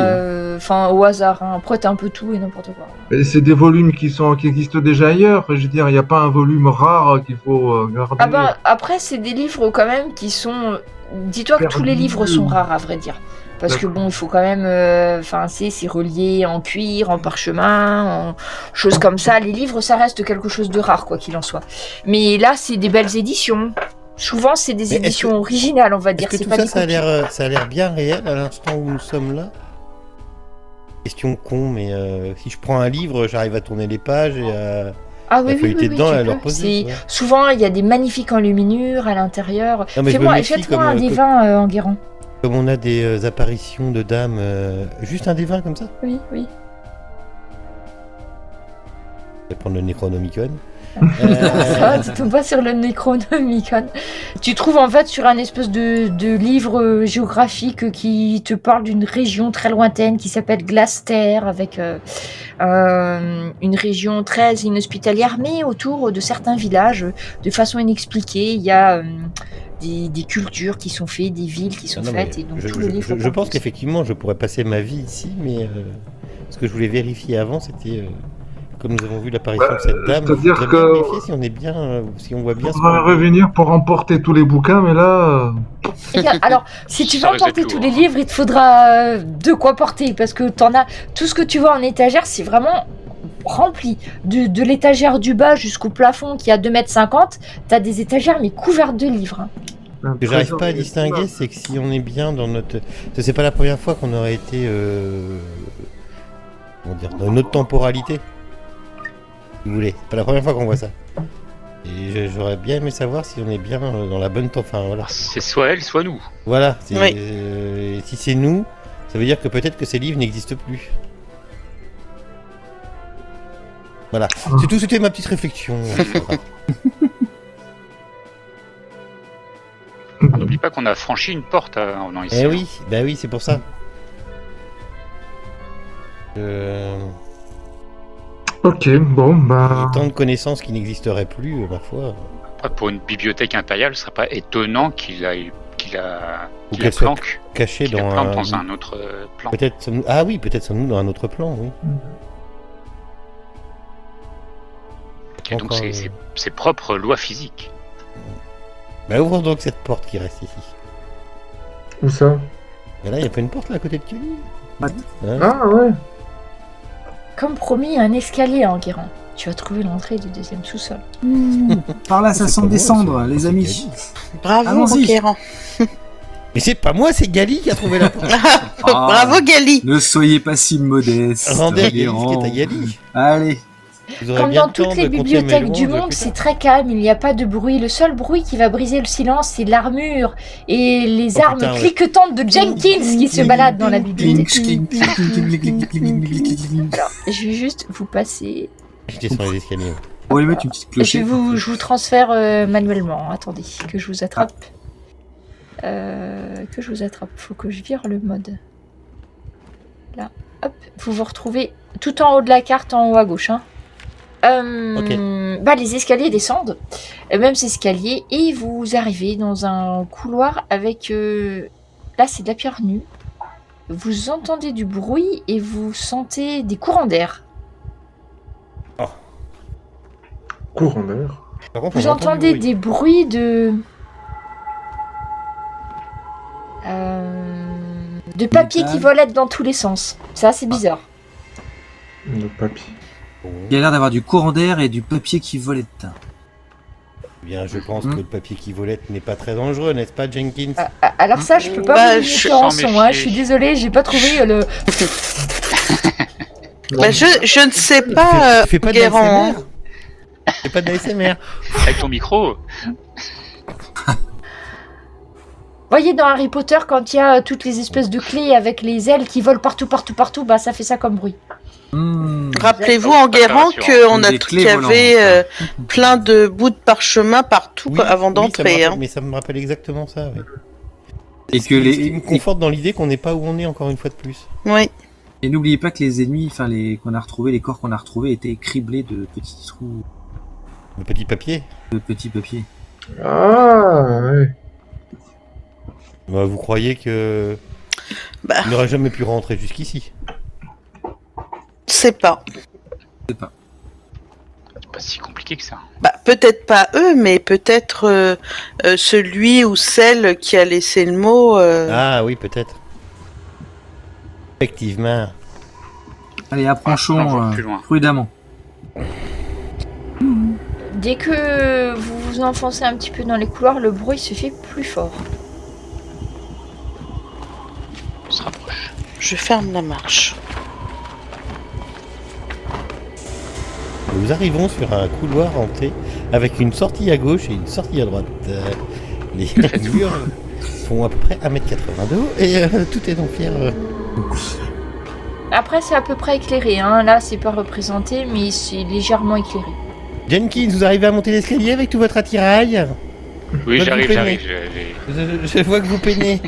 Enfin au hasard. Hein. Après t'as un peu tout et n'importe quoi. Et c'est des volumes qui existent déjà ailleurs. Je veux dire, il n'y a pas un volume rare qu'il faut garder. Ah bah après c'est des livres quand même qui sont. Dis-toi que tous les livres sont rares à vrai dire. Parce que bon, il faut quand même, c'est relié en cuir, en parchemin, en choses comme ça. Les livres, ça reste quelque chose de rare, quoi qu'il en soit. Mais là, c'est des belles éditions. Souvent, c'est des Mais éditions originales, on va dire. Est-ce que C'est tout pas ça, des copies. ça a l'air bien réel à l'instant où nous sommes là? Question con, mais si je prends un livre, j'arrive à tourner les pages et à... Ah oui, feuilleter dedans tu et à leur peux. poser, ouais. Souvent, il y a des magnifiques enluminures à l'intérieur. Non, mais je me méfie Faites-moi comme- un des vins, Enguerrand. Comme on a des apparitions de dames, juste un des 20 comme ça. Oui. Je vais prendre le Necronomicon. Ça, tu tombes pas sur le Necronomicon. Tu trouves en fait sur un espèce de livre géographique qui te parle d'une région très lointaine qui s'appelle Glaster, avec une région très inhospitalière, mais autour de certains villages, de façon inexpliquée, il y a des cultures qui sont faites, des villes qui sont Non, mais faites, et donc je, tout le livre. je pense qu'effectivement, je pourrais passer ma vie ici, mais ce que je voulais vérifier avant, c'était comme nous avons vu l'apparition de cette dame. c'est-à-dire je voudrais que- bien vérifier si on est bien, si on voit bien. On va revenir pour emporter tous les bouquins, mais là. Eh bien, alors, si tu veux Ça risque emporter d'être tous lourd, les livres, il te faudra de quoi porter, parce que t'en as tout ce que tu vois en étagère, c'est vraiment rempli. De l'étagère du bas jusqu'au plafond qui a 2,50 m, t'as des étagères mais couvertes de livres. Hein. Ce que j'arrive pas à distinguer, c'est que si on est bien dans notre... C'est pas la première fois qu'on aurait été... comment dire, dans une autre temporalité. Si vous voulez. C'est pas la première fois qu'on voit ça. Et j'aurais bien aimé savoir si on est bien dans la bonne temps. Enfin, voilà. C'est soit elle, soit nous. Voilà. Oui. Si c'est nous, ça veut dire que peut-être que ces livres n'existent plus. Voilà, c'est tout, c'était ma petite réflexion. On n'oublie pas qu'on a franchi une porte en venant ici. Eh oui, bah oui, c'est pour ça. Ok, bon, bah... Tant de connaissances qui n'existeraient plus, ma foi. Après, pour une bibliothèque impériale, ce serait pas étonnant qu'il la Ou qu'elle soit planque cachée qu'il la dans plante un... dans un autre plan. Peut-être sommes-nous... Ah oui, peut-être sommes-nous dans un autre plan, oui. Et donc Encore, c'est ses propres lois physiques. Bah ouvre donc cette porte qui reste ici. Où ça? Mais là, il n'y a pas une porte là à côté de Kelly. What? Hein? Ah ouais. Comme promis, un escalier en Guérant. Tu vas trouver l'entrée du deuxième sous-sol. Par là, ça C'est sent pas moi, descendre, c'est- les c'est amis. Gali. Bravo, Allons-y. Enguerrand. Mais c'est pas moi, c'est Gali qui a trouvé la porte. Bravo, Gali. Ne soyez pas si modeste. Rendez à Gali ce Enguerrand. qui est à Gali. Allez. Vous aurez Comme bien dans le temps toutes de les compter mes bibliothèques du louanges monde, plus c'est tard. très calme, il n'y a pas de bruit. Le seul bruit qui va briser le silence, c'est l'armure et les Oh, armes putain, ouais. cliquetantes de Jenkins qui se baladent dans la Clink, bibliothèque. clink, clink, clink, clink, clink, clink, clink, clink. Alors, je vais juste vous passer. J'étais sur les escaliers. On va lui mettre une petite clochette. Je vous transfère manuellement. Attendez, que je vous attrape. Que je vous attrape. Faut que je vire le mode. Là, hop. Vous vous retrouvez tout en haut de la carte, en haut à gauche. Hein. Bah, les escaliers descendent. Même ces escaliers. Et vous arrivez dans un couloir avec... Là, c'est de la pierre nue. Vous entendez du bruit et vous sentez des courants d'air. Courant d'air. Par contre, Vous on entend entendez du bruit. des bruits de papier qui volettent dans tous les sens. C'est assez bizarre. Le papier. Il y a l'air d'avoir du courant d'air et du papier qui volette. Eh bien, je pense que le papier qui volette n'est pas très dangereux, n'est-ce pas, Jenkins? Alors ça, je peux pas Bah, vous le je mettre en s'en son. Hein. méfier. Je suis désolée, j'ai pas trouvé le... Bah, je ne sais pas, Fais pas de Enguerrand. l'ASMR. Fais pas de l'ASMR. Avec ton micro, Voyez dans Harry Potter, quand il y a toutes les espèces de clés avec les ailes qui volent partout, bah ça fait ça comme bruit. Rappelez-vous, Pas Enguerrand, rassurant. qu'on a Des qu'il y clés avait volantes. plein de bouts de parchemin partout Oui, avant oui, d'entrer. ça me rappelle- Hein. Mais ça me rappelle exactement ça, oui. Et Ce que qui me conforte dans l'idée qu'on n'est pas où on est encore une fois de plus. Oui. Et n'oubliez pas que les ennemis, enfin qu'on a retrouvés, les corps qu'on a retrouvés étaient criblés de petits trous, Le petit papier. de petits papiers. Ah ouais. Bah, vous croyez que Bah, il n'aurait jamais pu rentrer jusqu'ici? c'est pas. c'est pas si compliqué que ça. Bah, peut-être pas eux, mais peut-être celui ou celle qui a laissé le mot. Ah oui, peut-être. Effectivement. Allez, approchons Non, je vais plus loin. prudemment. Dès que vous vous enfoncez un petit peu dans les couloirs, le bruit se fait plus fort. On se rapproche. Je ferme la marche. Nous arrivons sur un couloir hanté avec une sortie à gauche et une sortie à droite. Les murs font à peu près 1m80 de haut et tout est en pierre. Après, c'est à peu près éclairé. Hein. Là, c'est pas représenté, mais c'est légèrement éclairé. Jenkins, vous arrivez à monter l'escalier avec tout votre attirail? Oui, Bah, j'arrive, vous j'arrive. peinez. Je vois que vous peinez.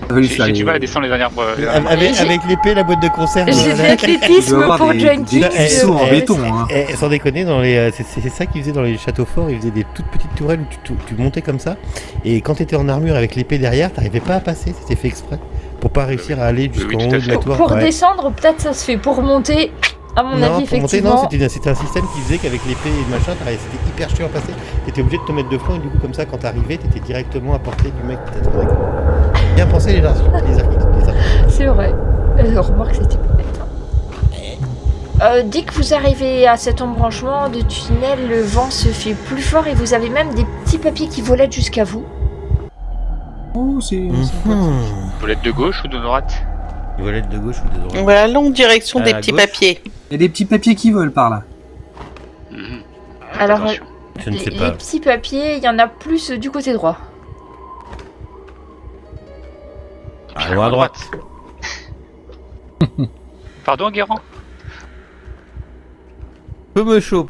Ça va lui J'ai faire du mal à les- descendre les dernières. Avec l'épée, la boîte de conserve. J'ai voilà. fait Il doit athlétisme avoir pour des Jenkins. cuisseaux en béton. Hein. Sans déconner, c'est ça qu'ils faisaient dans les châteaux forts, ils faisaient des toutes petites tourelles où tu montais comme ça, et quand tu étais en armure avec l'épée derrière, t'arrivais pas à passer, c'était fait exprès, pour pas réussir à aller jusqu'en oui, haut tout à de la fait. tour. Pour Ouais. descendre, peut-être ça se fait. Pour monter, à mon Non, avis, pour monter, effectivement. non, c'était un système qui faisait qu'avec l'épée et le machin, c'était hyper chiant à passer, t'étais obligé de te mettre de front, et du coup comme ça, quand t'arrivais, t'étais directement à portée du mec qui t'attendait. Bien pensé les architectes. C'est vrai. Remarque, c'était pas bête. Hein. Dès que vous arrivez à cet embranchement de tunnel, le vent se fait plus fort et vous avez même des petits papiers qui volettent jusqu'à vous. Oh, c'est. Volette de gauche ou de droite? Volette de gauche ou de droite? Voilà, longue direction À des la petits gauche. papiers. Il y a des petits papiers qui volent par là. Mhm. Alors, Attention. Je ne sais les pas. petits papiers, il y en a plus du côté droit. Allons à droite. Pardon, Guérand? Peu me chaud.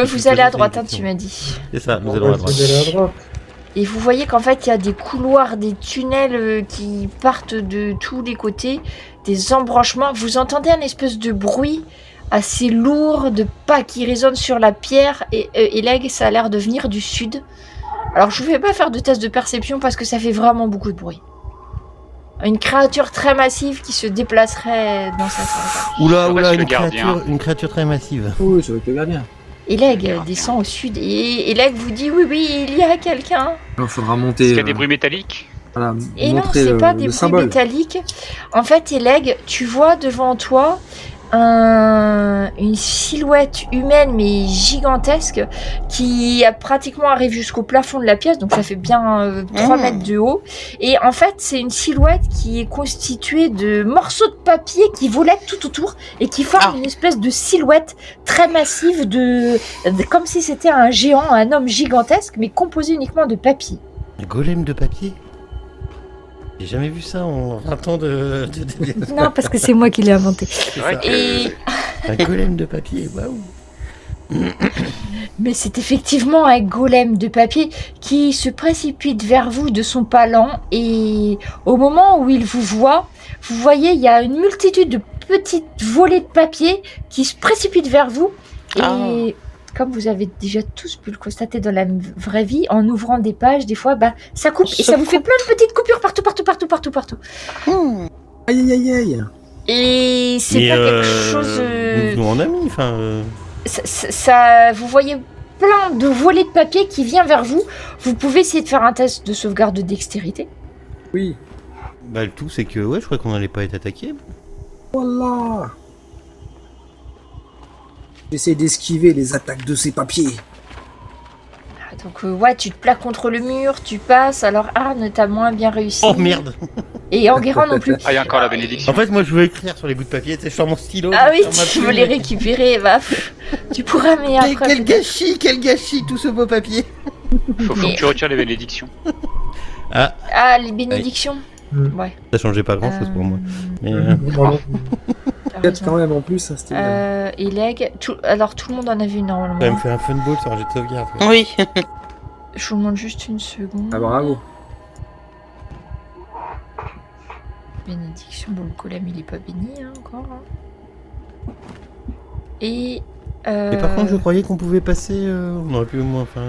Vous allez à droite, hein, tu m'as dit. C'est ça, nous On allons va à droite. essayer d'aller à droite. Et vous voyez qu'en fait, il y a des couloirs, des tunnels qui partent de tous les côtés, des embranchements. Vous entendez un espèce de bruit assez lourd, de pas qui résonne sur la pierre. Et Leg, ça a l'air de venir du sud. Alors, je ne vais pas faire de test de perception parce que ça fait vraiment beaucoup de bruit. Une créature très massive qui se déplacerait dans sa salle. Oula, Je reste le une gardien. créature très massive. Oui, ça va être le gardien. Leg descend au sud et Leg vous dit oui, il y a quelqu'un. Il faudra Est-ce monter. qu'il y a des bruits métalliques? Voilà, Et non, montrer c'est pas des le bruits symbole. métalliques. En fait, Leg, tu vois devant toi une silhouette humaine mais gigantesque qui a pratiquement arrive jusqu'au plafond de la pièce, donc ça fait bien 3 mètres de haut. Et en fait, c'est une silhouette qui est constituée de morceaux de papier qui volaient tout autour et qui forment une espèce de silhouette très massive comme si c'était un géant, un homme gigantesque, mais composé uniquement de papier. Un golem de papier. J'ai jamais vu ça en 20 ans de... Non, parce que c'est moi qui l'ai inventé. C'est vrai que Et... Un golem de papier, waouh. Mais c'est effectivement un golem de papier qui se précipite vers vous de son pas lent et au moment où il vous voit, vous voyez il y a une multitude de petites volées de papier qui se précipitent vers vous et comme vous avez déjà tous pu le constater dans la vraie vie, en ouvrant des pages, des fois, ça coupe et ça vous fait plein de petites coupures partout. Aïe, aïe, aïe. Et c'est pas quelque chose... Nous en amis, enfin... Ça, vous voyez plein de volées de papier qui vient vers vous. Vous pouvez essayer de faire un test de sauvegarde de dextérité. Oui. Bah le tout c'est que, ouais, je crois qu'on n'allait pas être attaqué. Voilà. J'essaie d'esquiver les attaques de ces papiers. Donc ouais, tu te plaques contre le mur, tu passes. Alors Arne, t'as moins bien réussi. Oh merde. Et Enguerrand non plus. Ah, il y a encore la bénédiction. En fait, moi je veux écrire sur les bouts de papier, tu sais, je sors mon stylo. Ah oui, je sors ma tu veux plume. les récupérer, tu pourras, mais après... Quel gâchis, tout ce beau papier. Faut que tu retires les bénédictions. Ah, les bénédictions. Ouais. Ça changeait pas grand chose pour moi. Mais, t'as Peut-être raison. quand même en plus, ça c'était. Et Leg, alors tout le monde en a vu normalement. on va me faire un fun ball sur un jet de sauvegarde. quoi. Oui. Je vous demande juste une seconde. Ah bravo. Bénédiction, bon le golem il est pas béni encore. Et... Et par contre, je croyais qu'on pouvait passer. On aurait pu au moins. Enfin.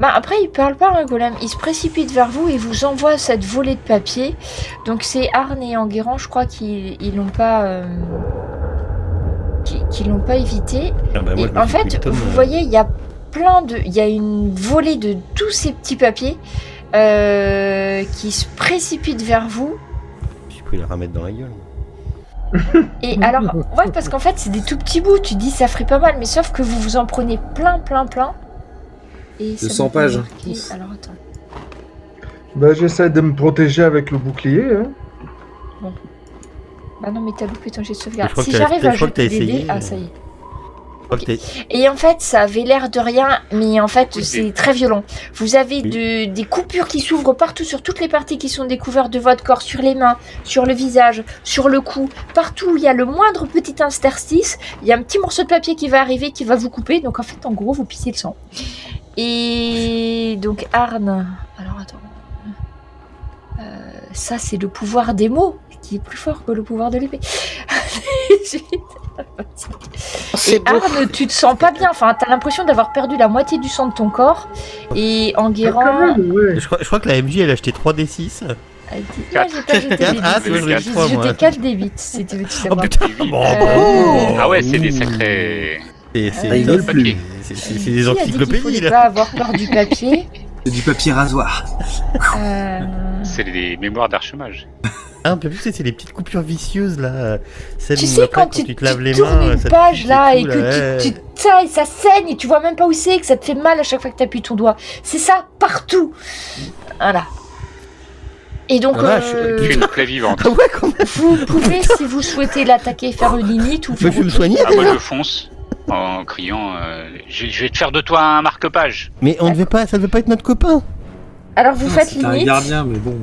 Après il parle pas un golem, il se précipite vers vous et vous envoie cette volée de papier. Donc c'est Arne et Enguerrand, je crois qu'ils l'ont pas... qu'ils l'ont pas évité. Ah bah, moi, Et je me en suis pris fait, le tome, vous voyez, il y a il y a une volée de tous ces petits papiers qui se précipitent vers vous. J'ai pris la remettre dans la gueule. Et alors, ouais, parce qu'en fait, c'est des tout petits bouts. Tu dis, ça ferait pas mal, mais sauf que vous vous en prenez plein. Et ça 200 m'a pas pages. marqué. Ouf. Alors, attends. J'essaie de me protéger avec le bouclier. Hein. Bah non, mais t'as loupé ton jet de sauvegarde. Je crois Si que t'as- j'arrive à je crois que t'as jeter des essayé, dés... Ah, ça y est. Je crois que t'es- Et en fait, ça avait l'air de rien, mais en fait, Oui, c'est très violent. Vous avez Oui. des coupures qui s'ouvrent partout sur toutes les parties qui sont découvertes de votre corps, sur les mains, sur le visage, sur le cou. Partout où il y a le moindre petit interstice, il y a un petit morceau de papier qui va arriver, qui va vous couper. Donc en fait, en gros, vous pissez le sang. Et donc Arne... Alors attends... ça, c'est le pouvoir des mots, qui est plus fort que le pouvoir de l'épée. C'est Et beau. Arne, tu te sens pas bien. Enfin, t'as l'impression d'avoir perdu la moitié du sang de ton corps. Et Enguerrand... Quand même, ouais. Je crois que la MJ elle a acheté 3d6. Moi, j'ai pas jeté des Ah, dés. tu veux jouer J'ai 3, moi. jeté 4 des 8, si tu veux tout Oh savoir. putain, bon, bravo. Ah ouais, c'est des sacrés... C'est ils veulent plus. c'est des Qui a dit qu'il encyclopédies fallait là. pas avoir peur du papier C'est du papier rasoir. C'est les mémoires d'archemage. Ah, puis en plus, c'est les petites coupures vicieuses là. Celles Tu où sais, après, quand tu te laves les tournes mains, une ça te page pique là et et tout, que là, tu tailles, ça saigne et tu vois même pas où c'est, que ça te fait mal à chaque fois que t'appuies ton doigt. C'est ça, partout. Voilà. Et donc, Ah, vache, Tu es une plaie vivante. Ah ouais, quand même. vous pouvez, si vous souhaitez l'attaquer, faire une limite ou Tu veux me soigner Ah, moi déjà je fonce en criant je vais te faire de toi un marque-page. Mais on devait pas, ça devait pas être notre copain. Alors vous faites C'est un limite. gardien, mais bon.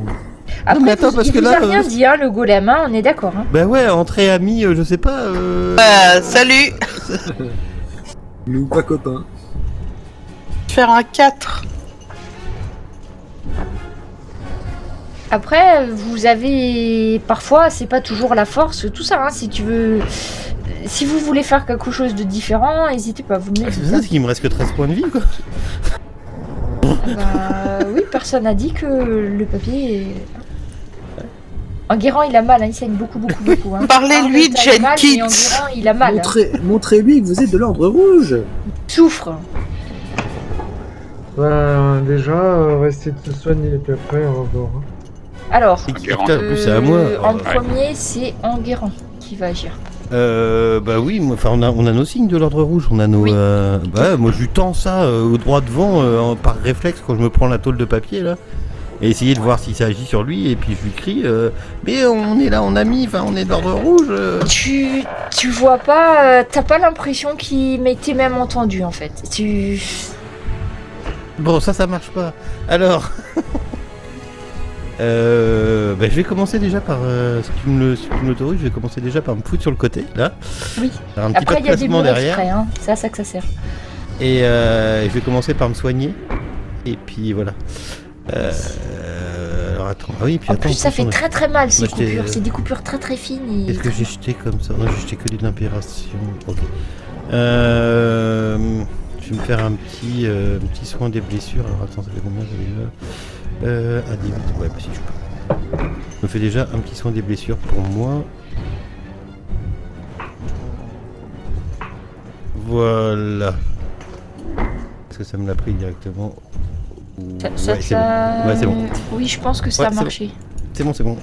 Après, mais attends, parce il que vous là, a rien dit, hein, le golem, hein, on est d'accord. Hein. Bah ouais, entre amis, je sais pas. Salut. Nous pas copains. Faire un 4. Après, vous avez... Parfois, c'est pas toujours la force, tout ça, hein, si tu veux... Si vous voulez faire quelque chose de différent, n'hésitez pas, vous me Ah, dites. c'est ça, c'est qu'il me reste que 13 points de vie, quoi. Oui, personne n'a dit que le papier est... Enguerrand, il a mal, hein, il saigne beaucoup. Hein. Parlez-lui de Arnaud, t'as mal, mais Jenkins. Enguerrand, il a mal. Hein. Montrez-lui que vous êtes de l'ordre rouge. Il souffre. Ben, déjà, on va essayer de se soigner, puis après, on va voir. Hein. Alors, Et putain, en plus, c'est à moi. en Ouais. premier, c'est Enguerrand qui va agir. Bah oui, enfin on a nos signes de l'ordre rouge, on a nos... Oui. Bah moi je lui tends ça au droit devant par réflexe quand je me prends la tôle de papier là. Et essayer de voir si ça agit sur lui et puis je lui crie mais on est là en ami, enfin on est de l'ordre rouge. Tu vois pas, t'as pas l'impression qu'il m'était même entendu en fait. Bon ça marche pas. Alors... bah, je vais commencer déjà par si tu me l'autorises, je vais commencer déjà par me foutre sur le côté là. Oui. Faire un petit Après, pas de il y a des placement mots derrière. exprès, hein. C'est à ça que ça sert. Et je vais commencer par me soigner. Et puis voilà. Alors attends. Ah oui, puis En attends. plus, ça fait très très mal ces Moi, j'étais, coupures. C'est des coupures très très fines. Et... Qu'est-ce que j'ai jeté comme ça? Non, j'ai jeté que des impérations. Ok. Je vais me faire un petit soin des blessures. Alors attends, ça fait combien ça déjà à 18. Ouais, bah si je peux. Je me fais déjà un petit soin des blessures pour moi. Voilà. Est-ce que ça me l'a pris directement? Ça, Ouais, c'est bon. Ouais, c'est bon. Oui, je pense que ça Ouais, a c'est marché. C'est bon, c'est bon.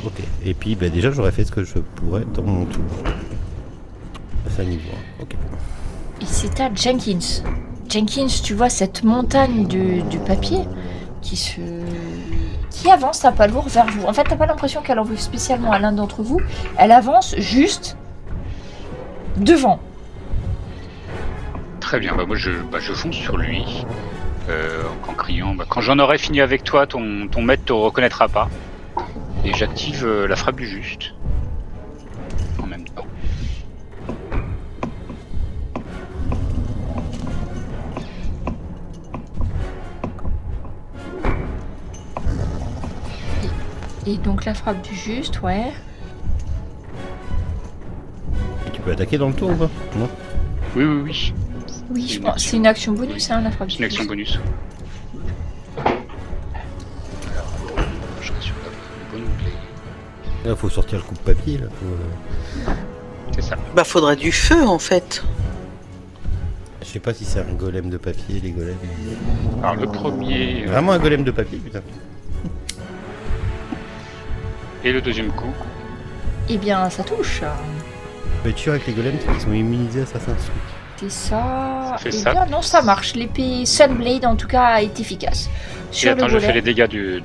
Ok. Et puis, bah, déjà, j'aurais fait ce que je pourrais dans mon tour. C'est à niveau 1. Ok. Et c'est à Jenkins. Jenkins, tu vois cette montagne de papier qui avance à pas lourd vers vous. En fait, t'as pas l'impression qu'elle en veut spécialement à l'un d'entre vous. Elle avance juste devant. Très bien, bah moi je fonce sur lui en criant quand j'en aurai fini avec toi, ton maître te reconnaîtra pas. Et j'active la frappe du juste en même temps. Et donc la frappe du juste, ouais. Et tu peux attaquer dans le tour ou pas? Non. Oui, oui, oui. Oui, je Une pense. action. C'est une action bonus, hein, la frappe C'est du une action juste. bonus. Alors, je serai sur le bon onglet. Là, faut sortir le coupe-papier, là. C'est ça. Bah, faudrait du feu en fait. Je sais pas si c'est un golem de papier, les golems. Alors le premier Vraiment un golem de papier, putain. et le deuxième coup. Eh bien, ça touche. Je vais être sûr avec les golems, c'est qu'ils sont immunisés à Assassin's Creed. C'est ça. Ça fait Eh ça. bien, non, ça marche. L'épée Sunblade, en tout cas, est efficace. Et Sur attends, le je fais golem. les dégâts de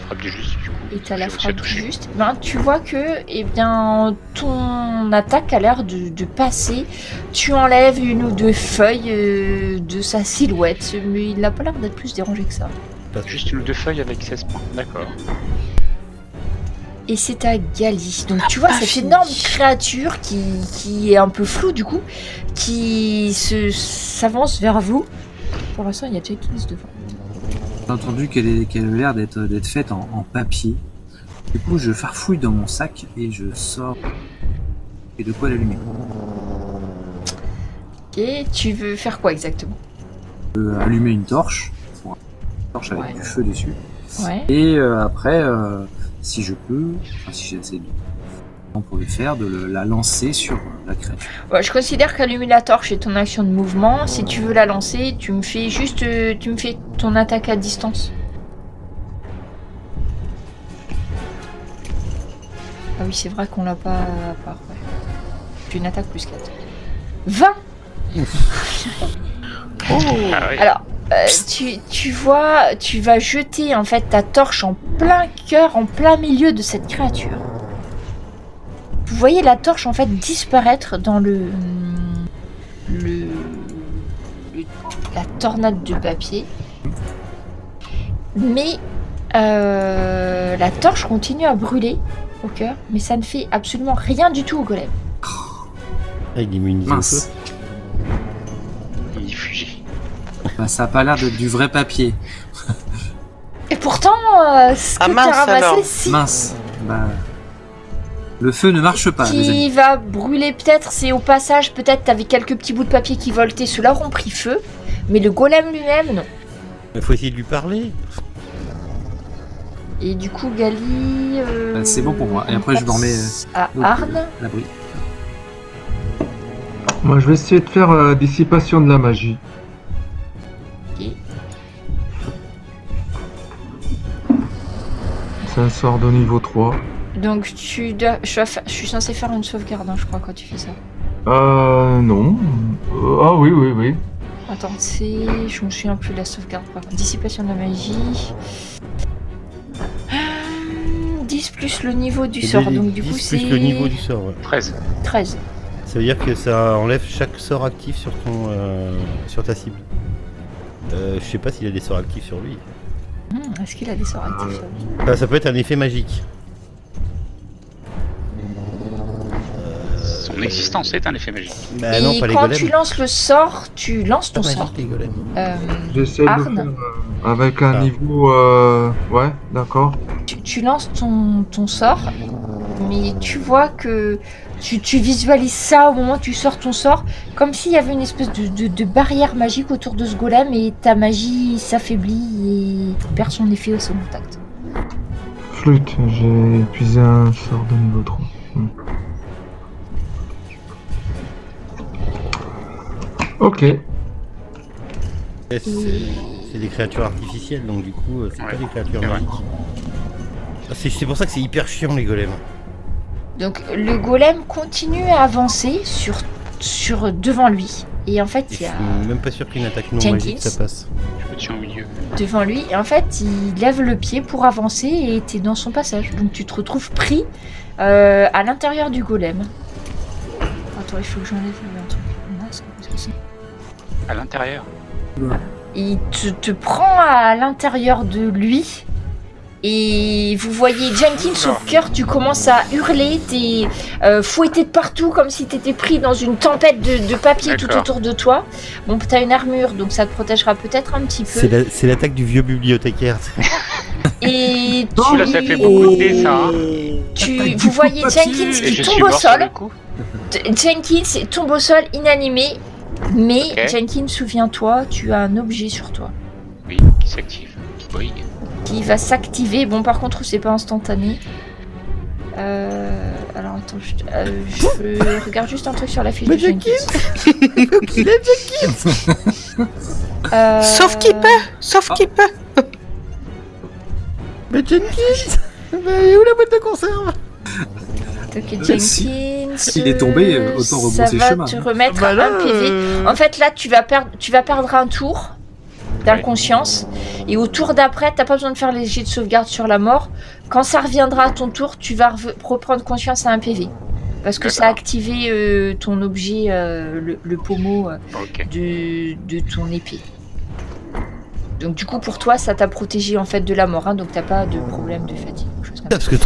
frappe du juste du coup. Et t'as la J'ai réussi à frappe toucher. juste. Ben, tu vois que, eh bien, ton attaque a l'air de passer. Tu enlèves une ou deux feuilles de sa silhouette, mais il n'a pas l'air d'être plus dérangé que ça. Juste une ou deux feuilles avec 16 points. D'accord. Et c'est à Gali. Donc tu vois Ah, cette fini. énorme créature qui est un peu floue du coup, qui s'avance vers vous. Pour l'instant, il y a Jenkins devant. J'ai entendu qu'elle a l'air d'être faite en papier. Du coup, je farfouille dans mon sac et je sors. Et de quoi l'allumer. Et tu veux faire quoi exactement? Allumer une torche. Une torche avec Ouais. du feu dessus. Ouais. Et après, si je peux, enfin si j'ai assez de temps pour le faire, de la lancer sur la créature. Ouais, je considère qu'allumer la torche est ton action de mouvement. Si tu veux la lancer, tu me fais ton attaque à distance. Ah oui, c'est vrai qu'on l'a pas à part. Ouais. J'ai une attaque plus 4. 20. Ah ouais. Alors, tu vois, tu vas jeter en fait ta torche en plein cœur, en plein milieu de cette créature. Vous voyez la torche en fait disparaître dans la tornade de papier. Mais la torche continue à brûler au cœur, mais ça ne fait absolument rien du tout au golem. Ah, il est immunisé au feu. Mince. Bah, ça a pas l'air d'être du vrai papier. Et pourtant, ce Ah, que mince, t'as ramassé, alors. si. Mince. Bah, le feu ne marche pas, les amis. Qui va brûler peut-être, c'est au passage, peut-être t'avais quelques petits bouts de papier qui voltaient, ceux-là auront pris feu, mais le golem lui-même, non. Il faut essayer de lui parler. Et du coup, Gali... Bah, c'est bon pour moi. Et après, je me remets à donc, Arne. à l'abri. Moi, je vais essayer de faire dissipation de la magie. Ok. C'est un sort de niveau 3. Donc je suis censé faire une sauvegarde, hein, je crois, quand tu fais ça. Non. Ah oui, oui, oui. Attends, je me souviens plus de la sauvegarde, par contre. Dissipation de la magie. 10 plus le niveau du sort, donc du coup 10 c'est... plus le niveau du sort, ouais. 13. 13. Ça veut dire que ça enlève chaque sort actif sur ton sur ta cible. Je sais pas s'il a des sorts actifs sur lui. Est-ce qu'il a des sorts actifs sur lui? Enfin, ça peut être un effet magique. Son existence est un effet magique. Bah Et non, pas les quand golems. tu lances le sort, tu lances ton Pas sort. magique, les golems. J'essaie de le Arne. faire avec un Ah. niveau... Ouais, d'accord. Tu lances ton sort, mais tu vois que tu visualises ça au moment où tu sors ton sort, comme s'il y avait une espèce de barrière magique autour de ce golem et ta magie s'affaiblit et perd son effet au son contact. Flûte, j'ai épuisé un sort de niveau 3. Ok. C'est des créatures artificielles, donc du coup, c'est Ouais, pas des créatures c'est vrai. magiques. Ah, c'est pour ça que c'est hyper chiant, les golems. Donc le golem continue à avancer sur devant lui. Et en fait, Et il je y a suis même pas sûr qu'une attaque non Jenkins. magique, ça passe. Je me tiens au milieu. devant lui. Et en fait, il lève le pied pour avancer et t'es dans son passage. Donc tu te retrouves pris à l'intérieur du golem. Attends, il faut que j'enlève un truc. Mince, qu'est-ce que c'est ? À l'intérieur. Il te prend à l'intérieur de lui. Et vous voyez Jenkins au cœur, tu commences à hurler, t'es fouetté de partout comme si t'étais pris dans une tempête de papier tout D'accord. autour de toi. Bon, t'as une armure, donc ça te protégera peut-être un petit peu. C'est l'attaque du vieux bibliothécaire. Et Celui-là, ça fait beaucoup de dés, ça. Hein. vous voyez Jenkins Et qui je tombe suis au mort sur sol. le coup. Jenkins tombe au sol inanimé. Mais Ok. Jenkins, souviens-toi, tu as un objet sur toi Oui, qui s'active. Oui. qui va s'activer. Bon, par contre, c'est pas instantané. Alors attends, je regarde juste un truc sur la fiche de Jenkins. Il est Jenkins. Sauf qu'il peut. Sauf qu'il peut. Mais Jenkins. Mais où la boîte de conserve? Ok, Jenkins. Il est tombé, autant rebrousser ça va chemin. te remettre Bah là, un PV. En fait, là, tu vas perdre un tour d'inconscience. Et au tour d'après, t'as pas besoin de faire les jets de sauvegarde sur la mort. Quand ça reviendra à ton tour, tu vas reprendre conscience à un PV. Parce que ça a activé ton objet, le pommeau Ok. de ton épée. Donc du coup, pour toi, ça t'a protégé en fait de la mort. Hein, donc t'as pas de problème de fatigue. Ou chose comme ça. Parce que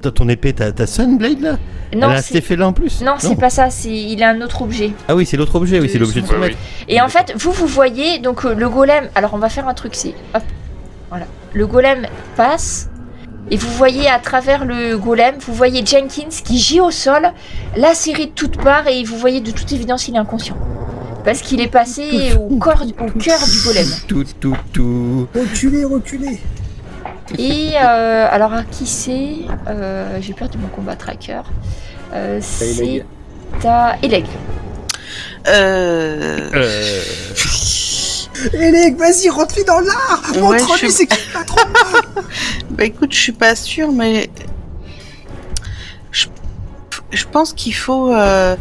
ton épée, t'as Sunblade là? Non, Elle a cet effet-là en plus? non, c'est pas ça. Il a un autre objet. Ah oui, c'est l'autre objet, oui, c'est l'objet de son Ouais, maître. oui. Et en fait, vous voyez, donc le golem... Alors, on va faire un truc, c'est... Hop, voilà. Le golem passe, et vous voyez à travers le golem, vous voyez Jenkins qui gît au sol, lacéré de toutes parts, et vous voyez de toute évidence, il est inconscient. Parce qu'il est passé au cœur du golem. Tout. Reculez. Et alors, à qui c'est J'ai perdu mon combat tracker. C'est à Eleg. Elec, vas-y, rentre-lui dans l'art. Ouais, Montre-lui, je suis- c'est qu'il a trop. Bah écoute, je suis pas sûre, mais je pense qu'il faut. Ça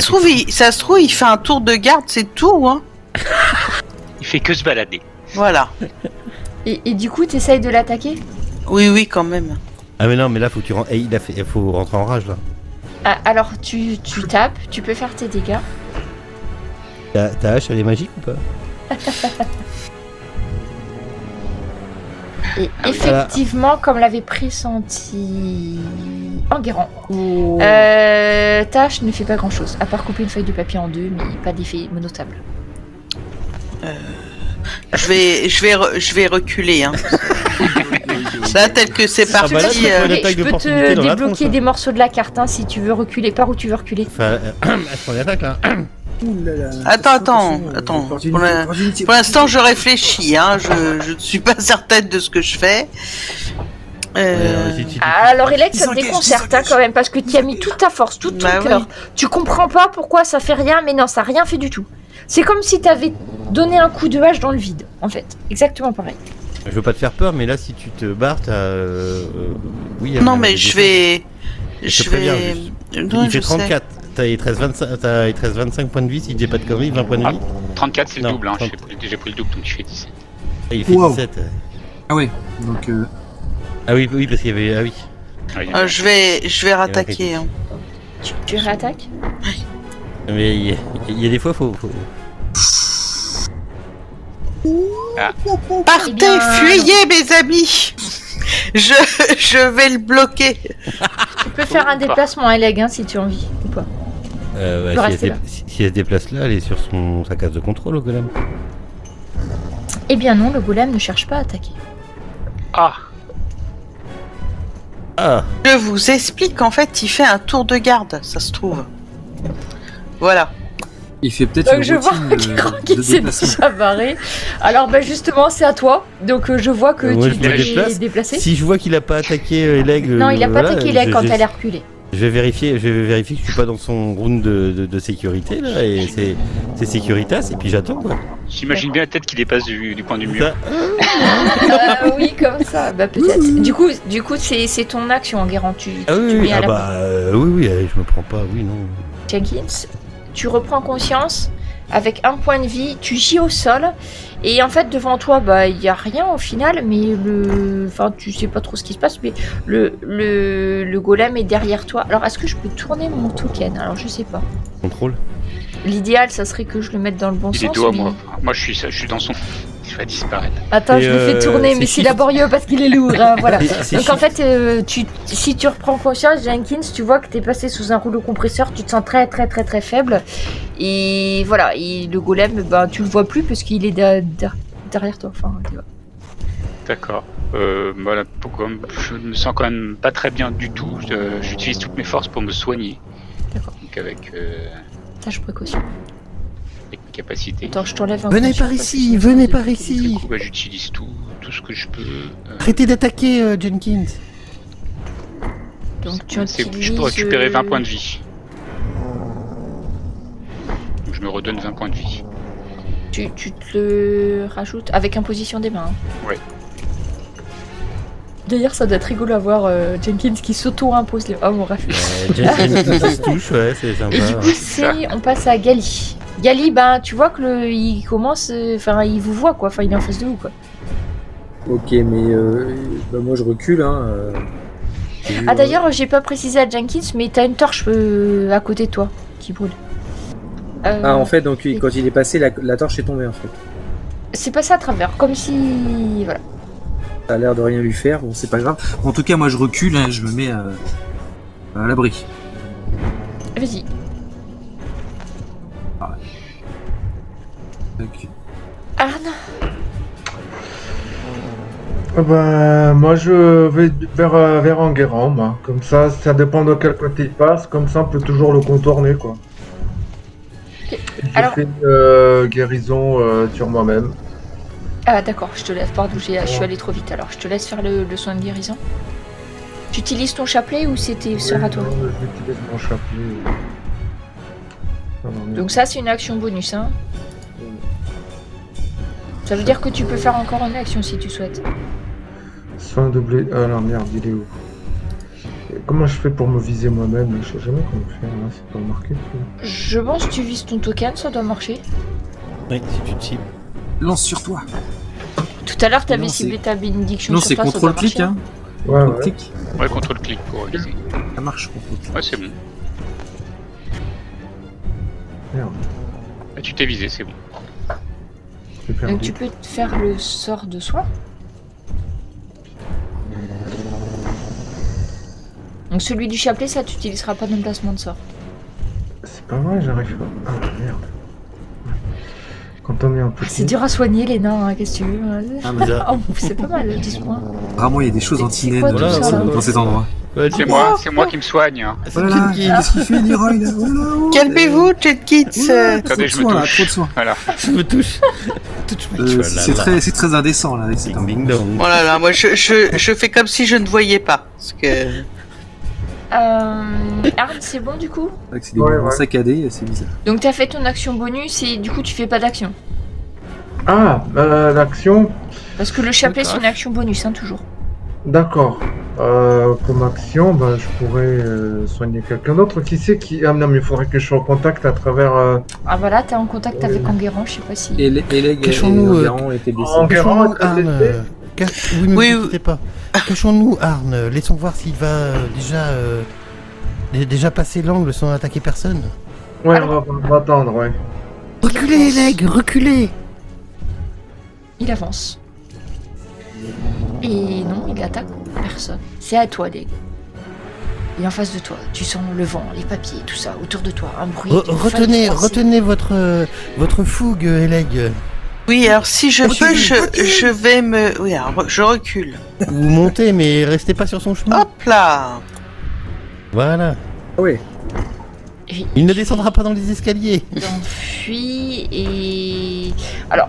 se trouve, il fait un tour de garde, c'est tout, hein. Il fait que se balader. Voilà. Et du coup, t'essayes de l'attaquer? Oui, quand même. Ah mais non, mais là faut que tu rentres. Il faut rentrer en rage là. Ah, alors, tu tapes, tu peux faire tes dégâts. Ta hache, elle est magique ou pas? Et effectivement, comme l'avait pressenti Enguerrand, Tâche ne fait pas grand chose, à part couper une feuille de papier en deux, mais pas d'effet notable. Je vais reculer. Hein. Là, tel que c'est Ah bah là, parti. c'est pas l'attaque Je peux d'opportunité te dans la débloquer tronche, des morceaux de la carte hein, si tu veux reculer. Par où tu veux reculer? Enfin, elle se prend l'attaque là. Ouh là là, Attends. Opportunité. Pour l'instant, je réfléchis. Hein. Je ne suis pas certaine de ce que je fais. Alors Elec, ça te Disengage, déconcerte hein, quand même parce que tu as mis toute ta force, tout ton Bah cœur. oui. Tu comprends pas pourquoi ça fait rien, mais non, ça a rien fait du tout. C'est comme si t'avais donné un coup de hache dans le vide, en fait. Exactement pareil. Je veux pas te faire peur, mais là, si tu te barres, t'as. Oui, Non, mais je vais. Je préviens, juste. Non, Il fait je sais. 34. Il te reste 25 points de vie, si je dis pas de conneries, 20 points de vie. 34, c'est le Non, double. Hein. 30. J'ai pris le double, donc tu fais 17. Il fait Wow. 17. Ah ouais, donc Ah oui, parce qu'il y avait. Ah oui. Ouais, Je vais rattaquer. Hein. Tu réattaques? Mais il y a des fois, faut. Partez, Eh bien, fuyez, mes amis. Je vais le bloquer. Tu peux faire un déplacement, Elec, hein, si tu as envie, ou pas. Ouais, rester là. si elle se déplace là, elle est sur sa case de contrôle au golem. Eh bien non, le golem ne cherche pas à attaquer. Ah, Ah Je vous explique qu'en fait, il fait un tour de garde, ça se trouve. Voilà. il fait peut-être Donc une je vois routine qu'il de s'est déplacement. déjà barré. Alors bah justement, c'est à toi. Donc je vois que Moi, tu je me t'es déplace. déplacé. Si je vois qu'il a pas attaqué Eleg. Non, il a pas attaqué Elec quand elle a reculé. Je vais vérifier que je suis pas dans son round de sécurité là, et c'est Securitas, et puis j'attends quoi. j'imagine bien la tête qui dépasse du coin du mur. Ça- Oui, comme ça, bah peut-être. Du coup, c'est ton action, Enguerrand. Tu Ah oui, tu oui, mets à ah la bah oui, je me prends pas, oui, non. Jenkins, tu reprends conscience avec un point de vie, tu gis au sol et en fait devant toi bah il y a rien au final mais tu sais pas trop ce qui se passe mais le golem est derrière toi. Alors est-ce que je peux tourner mon token? Alors je sais pas. Contrôle. L'idéal ça serait que je le mette dans le bon Il est sens. dos à mais- moi je suis dans son. Il va disparaître. Attends, Et, je l'ai fait tourner c'est mais c'est shift. laborieux parce qu'il est lourd hein, voilà. C'est Donc en shift. fait, si tu reprends conscience, Jenkins, tu vois que t'es passé sous un rouleau compresseur, tu te sens très très très très faible. Et voilà, et le golem, ben, tu le vois plus parce qu'il est derrière toi. Enfin, tu vois. D'accord. Voilà, pourquoi je me sens quand même pas très bien du tout. J'utilise toutes mes forces pour me soigner. D'accord. Donc avec Tâche précaution. mes capacités. Attends, je t'enlève un Venez conscient par parce que ici, sinon, venez c'est- par Du ici. coup, bah, j'utilise tout ce que je peux. Arrêtez d'attaquer Donc Jenkins. tu je peux utilises, récupérer 20 points de vie. Donc je me redonne 20 points de vie. Tu te le rajoutes avec imposition des mains. Hein. Ouais. D'ailleurs, ça doit être rigolo à voir Jenkins qui s'auto-impose les. Oh mon bref. Jenkins qui se touche, ouais, c'est sympa. Et du coup, on passe à Gali. Gali, ben, tu vois que il commence, il vous voit quoi, il est en face de vous quoi. Ok, mais bah, moi je recule. Hein, Ah d'ailleurs, j'ai pas précisé à Jenkins, mais t'as une torche à côté de toi qui brûle. Ah, en fait, donc quand il est passé, la torche est tombée en fait. C'est passé à travers, comme si, voilà. Ça a l'air de rien lui faire, bon, c'est pas grave. En tout cas, moi je recule, hein, je me mets à l'abri. Vas-y. Ok. Arne, Moi je vais vers Enguerrand, moi. Comme ça dépend de quel côté il passe, comme ça on peut toujours le contourner quoi. Ok. J'ai Alors- fait une guérison sur moi-même. ah d'accord, je te laisse, pardon, je suis allée trop vite. Alors, je te laisse faire le soin de guérison. Tu utilises ton chapelet ou c'était sert à toi? J'utilise mon chapelet. Donc ça, c'est une action bonus, hein. Ça veut dire que tu peux faire encore une action si tu souhaites. Soin de blé. Ah la merde, il est où? Et comment je fais pour me viser moi-même? Je sais jamais comment faire, là, c'est pas marqué. Tu Je pense que tu vises ton token, ça doit marcher. Oui, si tu te cibles. Lance sur toi. Tout à l'heure, t'avais Non, ciblé ta bénédiction Non, sur c'est toi, ça doit contrôle-clic, marcher. hein. vois. Ouais, ouais. Clic. Ouais, contrôle-clic pour viser. Ça marche, contrôle-clic. Ouais, c'est bon. Merde, Là, tu t'es visé, c'est bon. j'ai perdu. Donc tu peux te faire le sort de soin. Donc celui du chapelet, ça tu n'utiliseras pas d'emplacement de sort. C'est pas vrai, j'arrive pas. Ah merde. Quand on est un petit. C'est dur à soigner les nains, hein, qu'est-ce que tu veux. Ah, mais Oh, c'est pas mal, 10 points. vraiment, il y a des choses C'est anti-naines quoi dans, tout ça, là dans cet endroit. Ouais, C'est moi qui me soigne. Hein. C'est Voilà, Jenkins. qu'est-ce qu'il fait, Leroy, là? Oh là, oh, Calmez-vous, Jenkins. Trop Attendez, de je me soins, là, touche. trop de soins. Voilà. Je me touche. C'est très indécent, là, avec cet Ding endroit. ding dong. Oh là là, moi je fais comme si je ne voyais pas. Parce que... Arne, c'est bon du coup? C'est vrai que c'est des Ouais, mouvements ouais. saccadés, c'est bizarre. Donc t'as fait ton action bonus et du coup tu fais pas d'action. Ah, l'action. Parce que le chapelet c'est une action bonus, hein, toujours. D'accord. Comme action, bah, je pourrais soigner quelqu'un d'autre. Qui c'est qui. Ah non, mais il faudrait que je sois en contact à travers. Ah voilà, t'es en contact avec Enguerrand, je sais pas si... Et les Cachons-nous, Enguerrand étaient blessés. Enguerrand Cachons-nous, est Arne. blessé. Oui, mais Oui, ne vous inquiétez pas. Cachons-nous, Arne. Laissons voir s'il va déjà passer l'angle sans attaquer personne. Ouais, on va attendre, ouais. Reculez, Leg, reculez. Il avance. Et non, il attaque personne. C'est à toi, Leg. Et en face de toi, tu sens le vent, les papiers, tout ça, autour de toi, un bruit. de feuilles froissées. Retenez votre fougue, Leg. Oui, alors si je Recule, peux, je vais me... Oui, alors je recule. Vous montez, mais restez pas sur son chemin. Hop là. Voilà. Ah ouais. Et Il ne descendra pas dans les escaliers. il enfuit et... Alors...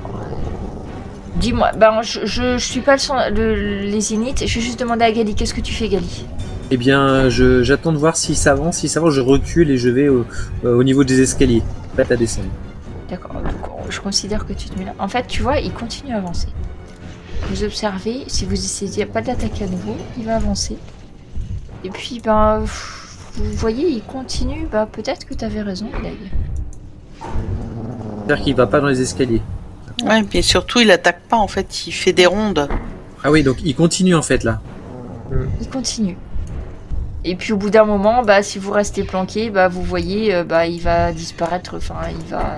Dis-moi, ben je suis pas les zéniths, je vais juste demander à Gali, qu'est-ce que tu fais, Gali? Eh bien, j'attends de voir s'il s'avance. S'il s'avance, je recule et je vais au niveau des escaliers, prête à descendre. D'accord, donc je considère que tu te mets là. En fait, tu vois, il continue à avancer. Vous observez, si vous essayez pas d'attaquer à nouveau, il va avancer. Et puis, ben, vous voyez, il continue, bah peut-être que t'avais raison, Leg. C'est-à-dire qu'il va pas dans les escaliers. Ouais, mais surtout il attaque pas en fait, il fait des rondes. Ah oui, donc il continue en fait là. Il continue. Et puis au bout d'un moment, bah si vous restez planqué, bah vous voyez, bah il va disparaître, enfin il va...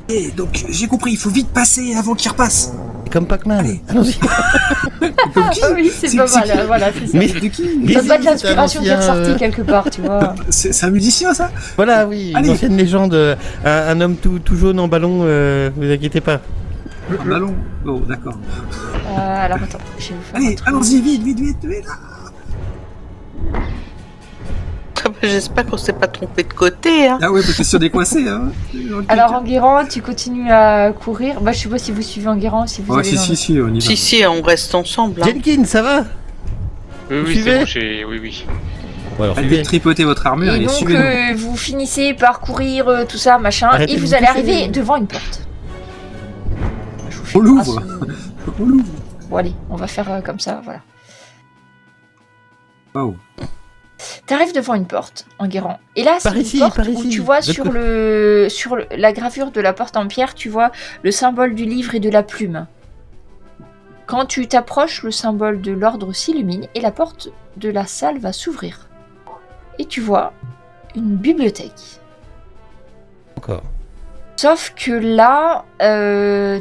Et donc j'ai compris, il faut vite passer avant qu'il repasse. C'est comme Pac-Man. Allez. Allons-y. Comme qui? Ah oui, c'est pas c'est mal, qui voilà, c'est ça. Mais- De qui? Ça doit être c'est un l'inspiration qui est ancien, ressortie quelque part, tu vois. C'est un musicien ça? Voilà, oui, Allez. une ancienne légende. Un homme tout jaune en ballon, vous inquiétez pas. Un ballon. Oh d'accord. Alors attends, je vais vous faire un Allez, truc. allons-y, vite. J'espère qu'on s'est pas trompé de côté. Hein. Ah ouais, parce que sur des coincés, hein. Alors Enguerrand, tu continues à courir. Bah je sais pas si vous suivez Enguerrand, si vous Oh, allez dans si, on y va. Si, on reste ensemble. Hein. Jenkins, ça va? Oui, Vous oui, suivez c'est bon, oui. Ouais, alors, Allez suivez. vite tripoter votre armure Et et donc suivez-nous. vous finissez par courir tout ça, machin, Arrêtez et de vous vous allez toucher. arriver devant une porte. Je vous fais On l'ouvre. grâce. On l'ouvre. Bon allez, on va faire comme ça, voilà. Waouh. T'arrives devant une porte, Enguerrand. Et là, c'est Par une ici, porte par où ici. tu vois De sur quoi la gravure de la porte en pierre, tu vois le symbole du livre et de la plume. Quand tu t'approches, le symbole de l'ordre s'illumine et la porte de la salle va s'ouvrir. Et tu vois une bibliothèque. Encore. Sauf que là,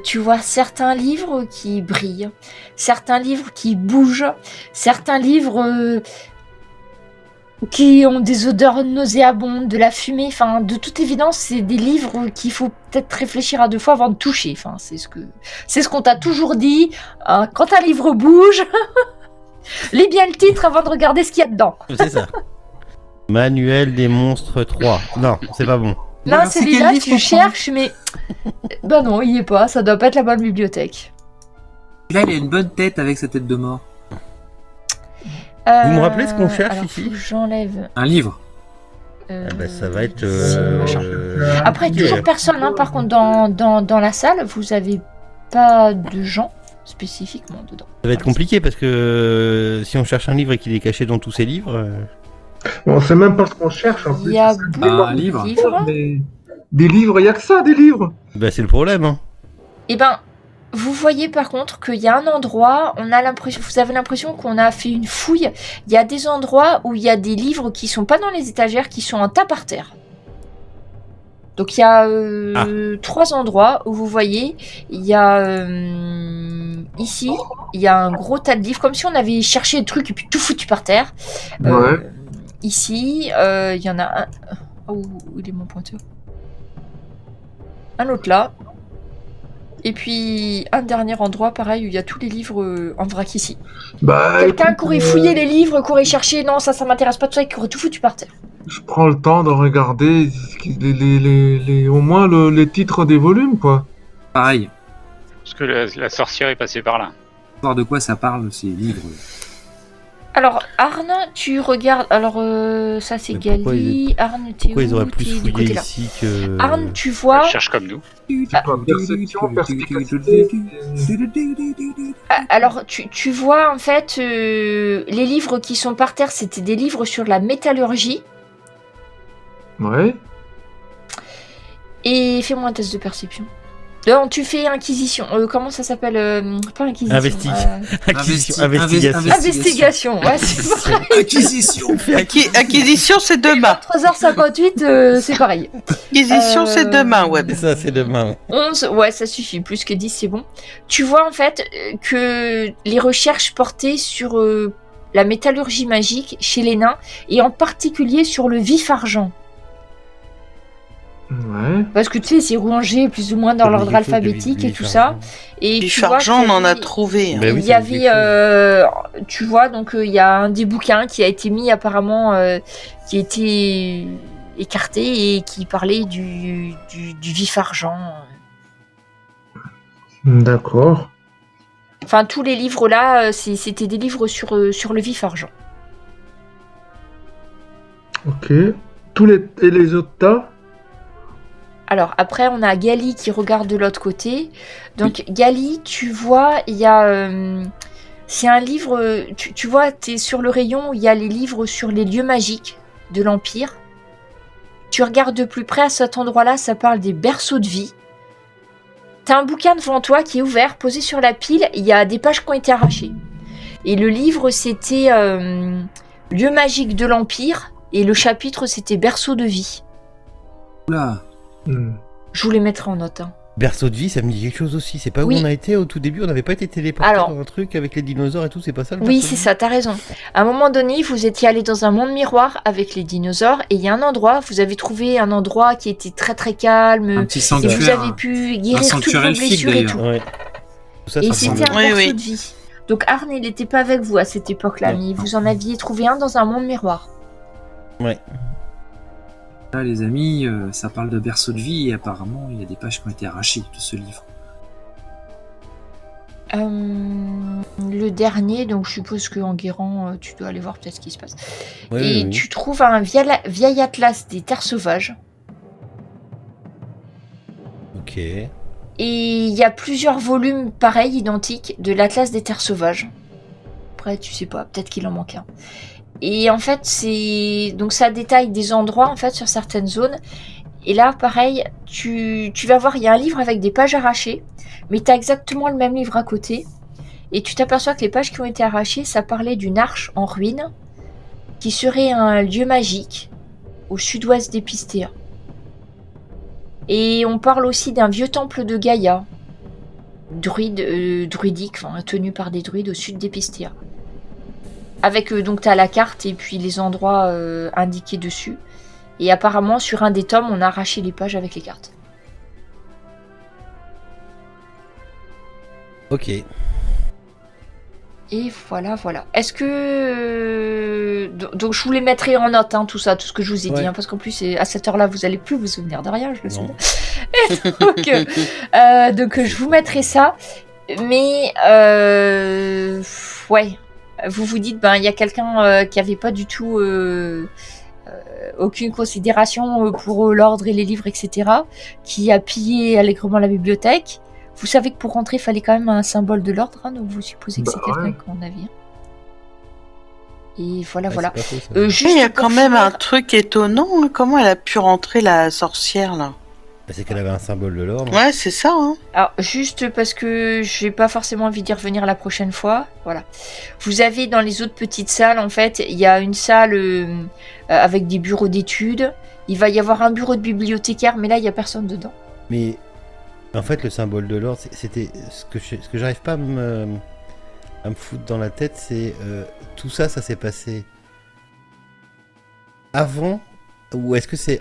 tu vois certains livres qui brillent, certains livres qui bougent, certains livres qui ont des odeurs nauséabondes, de la fumée. Enfin, de toute évidence, c'est des livres qu'il faut peut-être réfléchir à deux fois avant de toucher. Enfin, c'est ce qu'on t'a toujours dit. Hein, quand un livre bouge, lis bien le titre avant de regarder ce qu'il y a dedans. C'est ça. Manuel des monstres 3. Non, c'est pas bon. Là, Alors, c'est quel celui-là, livre tu qu'on prend cherches, mais... bah non, il y est pas. Ça doit pas être la bonne bibliothèque. Là, il a une bonne tête avec sa tête de mort. Vous me rappelez ce qu'on cherche alors, ici faut que j'enlève. Un livre. Ah bah, ça va être. si, machin. Après, compliqué. toujours personne, hein. Par contre, dans la salle, vous avez pas de gens spécifiquement dedans. Ça va être compliqué parce que si on cherche un livre et qu'il est caché dans tous ces livres. On sait même pas ce qu'on cherche en plus. Il y a C'est beaucoup Un de livre. livres. Mais des livres, il y a que ça, des livres. Bah, c'est le problème, hein. Et ben, vous voyez par contre qu'il y a un endroit, vous avez l'impression qu'on a fait une fouille. Il y a des endroits où il y a des livres qui sont pas dans les étagères, qui sont en tas par terre. Donc il y a 3 endroits où vous voyez, il y a ici, il y a un gros tas de livres, comme si on avait cherché des trucs et puis tout foutu par terre. Ouais. Ici, il y en a un. Oh, où il est mon pointeur? Un autre là. Et puis, un dernier endroit, pareil, où il y a tous les livres en vrac ici. Bah, Quelqu'un écoute, qui aurait fouillé les livres, qui aurait cherché, non, ça m'intéresse pas, tout ça, et qui aurait tout foutu par terre. je prends le temps de regarder au moins les titres des volumes, quoi. Pareil. Parce que la sorcière est passée par là. Voir de quoi ça parle, ces livres. Alors, Arne, tu regardes. Alors, ça c'est Mais pourquoi Gali. Arne, t'es Pourquoi ils où? auraient plus T'es du fouillé côté là. ici que... Arne, tu vois. Elle cherche comme nous. C'est pas perception, perspicacité. Alors, tu vois en fait, les livres qui sont par terre, c'était des livres sur la métallurgie. Ouais. Et fais-moi un test de perception. Non, tu fais inquisition. Comment ça s'appelle? Pas inquisition. Investigation. Investigation. Ouais, c'est pareil. Acquisition. Acquisition, c'est demain. 3h58, c'est pareil. Acquisition, c'est demain, ouais. Ça, c'est demain. 11, ouais, ça suffit. Plus que 10, c'est bon. Tu vois en fait que les recherches portaient sur la métallurgie magique chez les nains et en particulier sur le vif-argent. Ouais. Parce que tu sais, c'est rangé plus ou moins dans l'ordre alphabétique et tout ça. Et Du tu vois Fargeant, qu'il y on en a avait- trouvé. Ben oui, il y ça me dit avait, tu vois, donc il y a un des bouquins qui a été mis apparemment, qui était écarté et qui parlait du vif-argent. D'accord. Enfin, tous les livres là, c'était des livres sur le vif-argent. Ok. Et les autres tas? Alors après, on a Gali qui regarde de l'autre côté. Donc Gali, tu vois, il y a... c'est un livre... Tu vois, t'es sur le rayon où il y a les livres sur les lieux magiques de l'Empire. Tu regardes de plus près à cet endroit-là, ça parle des berceaux de vie. T'as un bouquin devant toi qui est ouvert, posé sur la pile. Il y a des pages qui ont été arrachées. Et le livre, c'était Lieux magiques de l'Empire. Et le chapitre, c'était Berceaux de vie. Oula. Je vous les mettrai en note. Hein. Berceau de vie, ça me dit quelque chose aussi. C'est pas Oui. où on a été au tout début, on n'avait pas été téléporté Alors- dans un truc avec les dinosaures et tout, c'est pas ça le Oui, berceau c'est de vie ça, t'as raison. À un moment donné, vous étiez allé dans un monde miroir avec les dinosaures et il y a un endroit, vous avez trouvé un endroit qui était très très calme Un petit et sanctuaire. vous avez pu guérir toutes sanctuaire vos elfique, blessures et d'ailleurs. tout. Ouais. Tout ça, Et ça c'était ressemble. un Oui, berceau oui. de vie. Donc Arne, il n'était pas avec vous à cette époque-là, Non. mais vous en aviez trouvé un dans un monde miroir. Ouais. Là, les amis, ça parle de berceau de vie et apparemment, il y a des pages qui ont été arrachées de ce livre. Le dernier, donc je suppose qu'en guérant, tu dois aller voir peut-être ce qui se passe. Ouais, Et oui. tu trouves un vieil atlas des terres sauvages. Ok. Et il y a plusieurs volumes pareils, identiques, de l'Atlas des Terres Sauvages. Après, tu sais pas, peut-être qu'il en manque un. Et en fait, donc ça détaille des endroits, en fait, sur certaines zones. Et là, pareil, tu vas voir, il y a un livre avec des pages arrachées, mais tu as exactement le même livre à côté. Et tu t'aperçois que les pages qui ont été arrachées, ça parlait d'une arche en ruine, qui serait un lieu magique, au sud-ouest d'Epistéa. Et on parle aussi d'un vieux temple de Gaïa, druidique, enfin, tenu par des druides au sud d'Epistéa. Avec, donc t'as la carte et puis les endroits indiqués dessus. Et apparemment, sur un des tomes, on a arraché les pages avec les cartes. Ok. Et voilà. Est-ce que... Donc je vous les mettrai en note, hein, tout ça, tout ce que je vous ai dit, Ouais. hein, parce qu'en plus, à cette heure-là, vous allez plus vous souvenir de rien, je le sais. Non. donc je vous mettrai ça. Mais, ouais, vous vous dites, ben, il y a quelqu'un qui avait pas du tout... aucune considération pour l'ordre et les livres, etc., qui a pillé allègrement la bibliothèque. Vous savez que pour rentrer, il fallait quand même un symbole de l'ordre, hein, donc vous supposez que Bah c'est quelqu'un ouais. qu'on avait. Et voilà, Ouais, voilà. c'est pas faux, ça. Juste Il y a pour quand même un finir- truc étonnant. Hein. Comment elle a pu rentrer, la sorcière, là? Bah, c'est qu'elle avait un symbole de l'ordre. Ouais, c'est ça, hein. Alors, juste parce que j'ai pas forcément envie d'y revenir la prochaine fois, voilà. Vous avez dans les autres petites salles, en fait, il y a une salle avec des bureaux d'études. Il va y avoir un bureau de bibliothécaire, mais là, il y a personne dedans. Mais en fait, le symbole de l'ordre, c'était ce que j'arrive pas à me foutre dans la tête, c'est tout ça, ça s'est passé avant Ou est-ce que c'est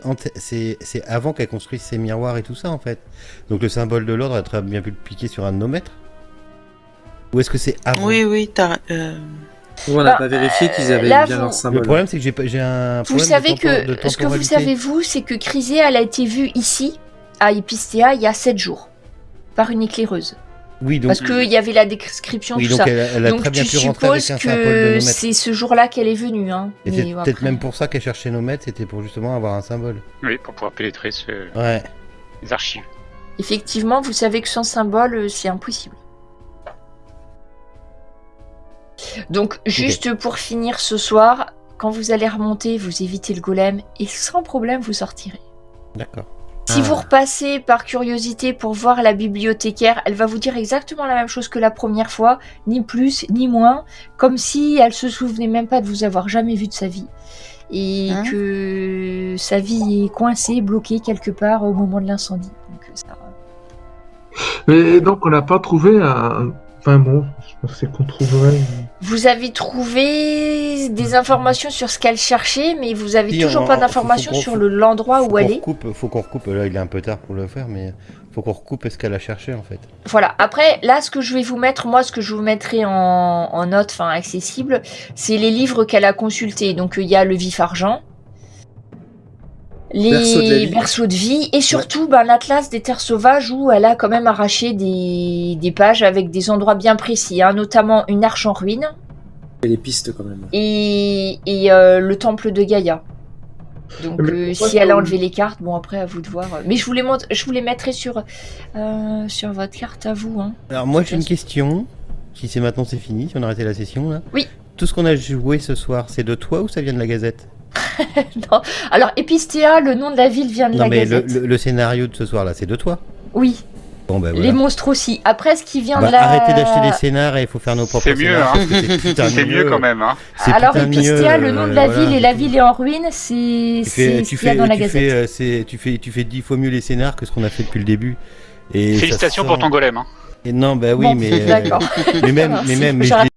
avant qu'elle construise ses miroirs et tout ça en fait? Donc le symbole de l'ordre, elle aurait bien pu le piquer sur un de nos maîtres? Ou est-ce que c'est avant? Oui, t'as. On n'a pas vérifié qu'ils avaient là, bien vous- leur Le symbole. problème c'est que j'ai un Vous problème savez de que ce que vous temporalité. savez vous, c'est que Chryséa, elle a été vue ici à Epistéa il y a 7 jours par une éclaireuse. Oui, donc, Parce qu'il y avait la description, oui, tout donc ça. elle a Donc très bien tu pu rentrer avec supposes un symbole de nos que maîtres. c'est ce jour-là qu'elle est venue. Hein. Et Mais c'est peut-être après- même pour ça qu'elle cherchait nos maîtres, c'était pour justement avoir un symbole. Oui, pour pouvoir pénétrer Ouais. les archives. Effectivement, vous savez que sans symbole, c'est impossible. Donc, juste pour finir ce soir, quand vous allez remonter, vous évitez le golem et sans problème, vous sortirez. D'accord. Si vous repassez par curiosité pour voir la bibliothécaire, elle va vous dire exactement la même chose que la première fois, ni plus ni moins, comme si elle se souvenait même pas de vous avoir jamais vu de sa vie. Et Hein que sa vie est coincée, bloquée quelque part au moment de l'incendie. Donc, ça... Mais donc, on n'a pas trouvé un. Enfin bon, je pensais qu'on trouverait. Vous avez trouvé des informations sur ce qu'elle cherchait, mais vous avez Si, toujours pas d'informations faut- sur l'endroit où elle est. Faut qu'on recoupe, là il est un peu tard pour le faire, mais faut qu'on recoupe ce qu'elle a cherché en fait. Voilà. Après, là, ce que je vais vous mettre, moi, ce que je vous mettrai en note, enfin accessible, c'est les livres qu'elle a consultés. Donc, il y a le Vif Argent, Berceau de la les vie. berceaux de vie, et surtout l'Atlas des terres sauvages où elle a quand même arraché des pages avec des endroits bien précis, hein, notamment une arche en ruine Il y a des pistes quand même. et le temple de Gaïa. Donc Mais pourquoi si elle a ça- enlevé les cartes, bon après à vous de voir. Mais je vous les mettrai sur votre carte à vous. Hein. Alors moi j'ai une question, si c'est maintenant c'est fini, si on a arrêté la session là. Oui. Tout ce qu'on a joué ce soir, c'est de toi ou ça vient de la Gazette? Non. Alors Epistéa, le nom de la ville vient de Non la mais Gazette. le scénario de ce soir là, c'est de toi? Oui, Bon bah les voilà. monstres aussi. Après ce qui vient Bah, de la... arrêtez d'acheter les scénars et il faut faire nos propres C'est mieux, scénars, hein. parce que c'est putain C'est mieux quand même, hein. C'est Alors putain de Epistéa, mieux, le nom de la voilà. ville et la ville est en ruine, c'est ce qu'il y a dans la Gazette. tu fais 10 fois mieux les scénars que ce qu'on a fait depuis le début. Et ça Félicitations sent- pour ton golem, hein. Et non, bah oui, Bon, mais d'accord. mais même, Merci. mais J'arrête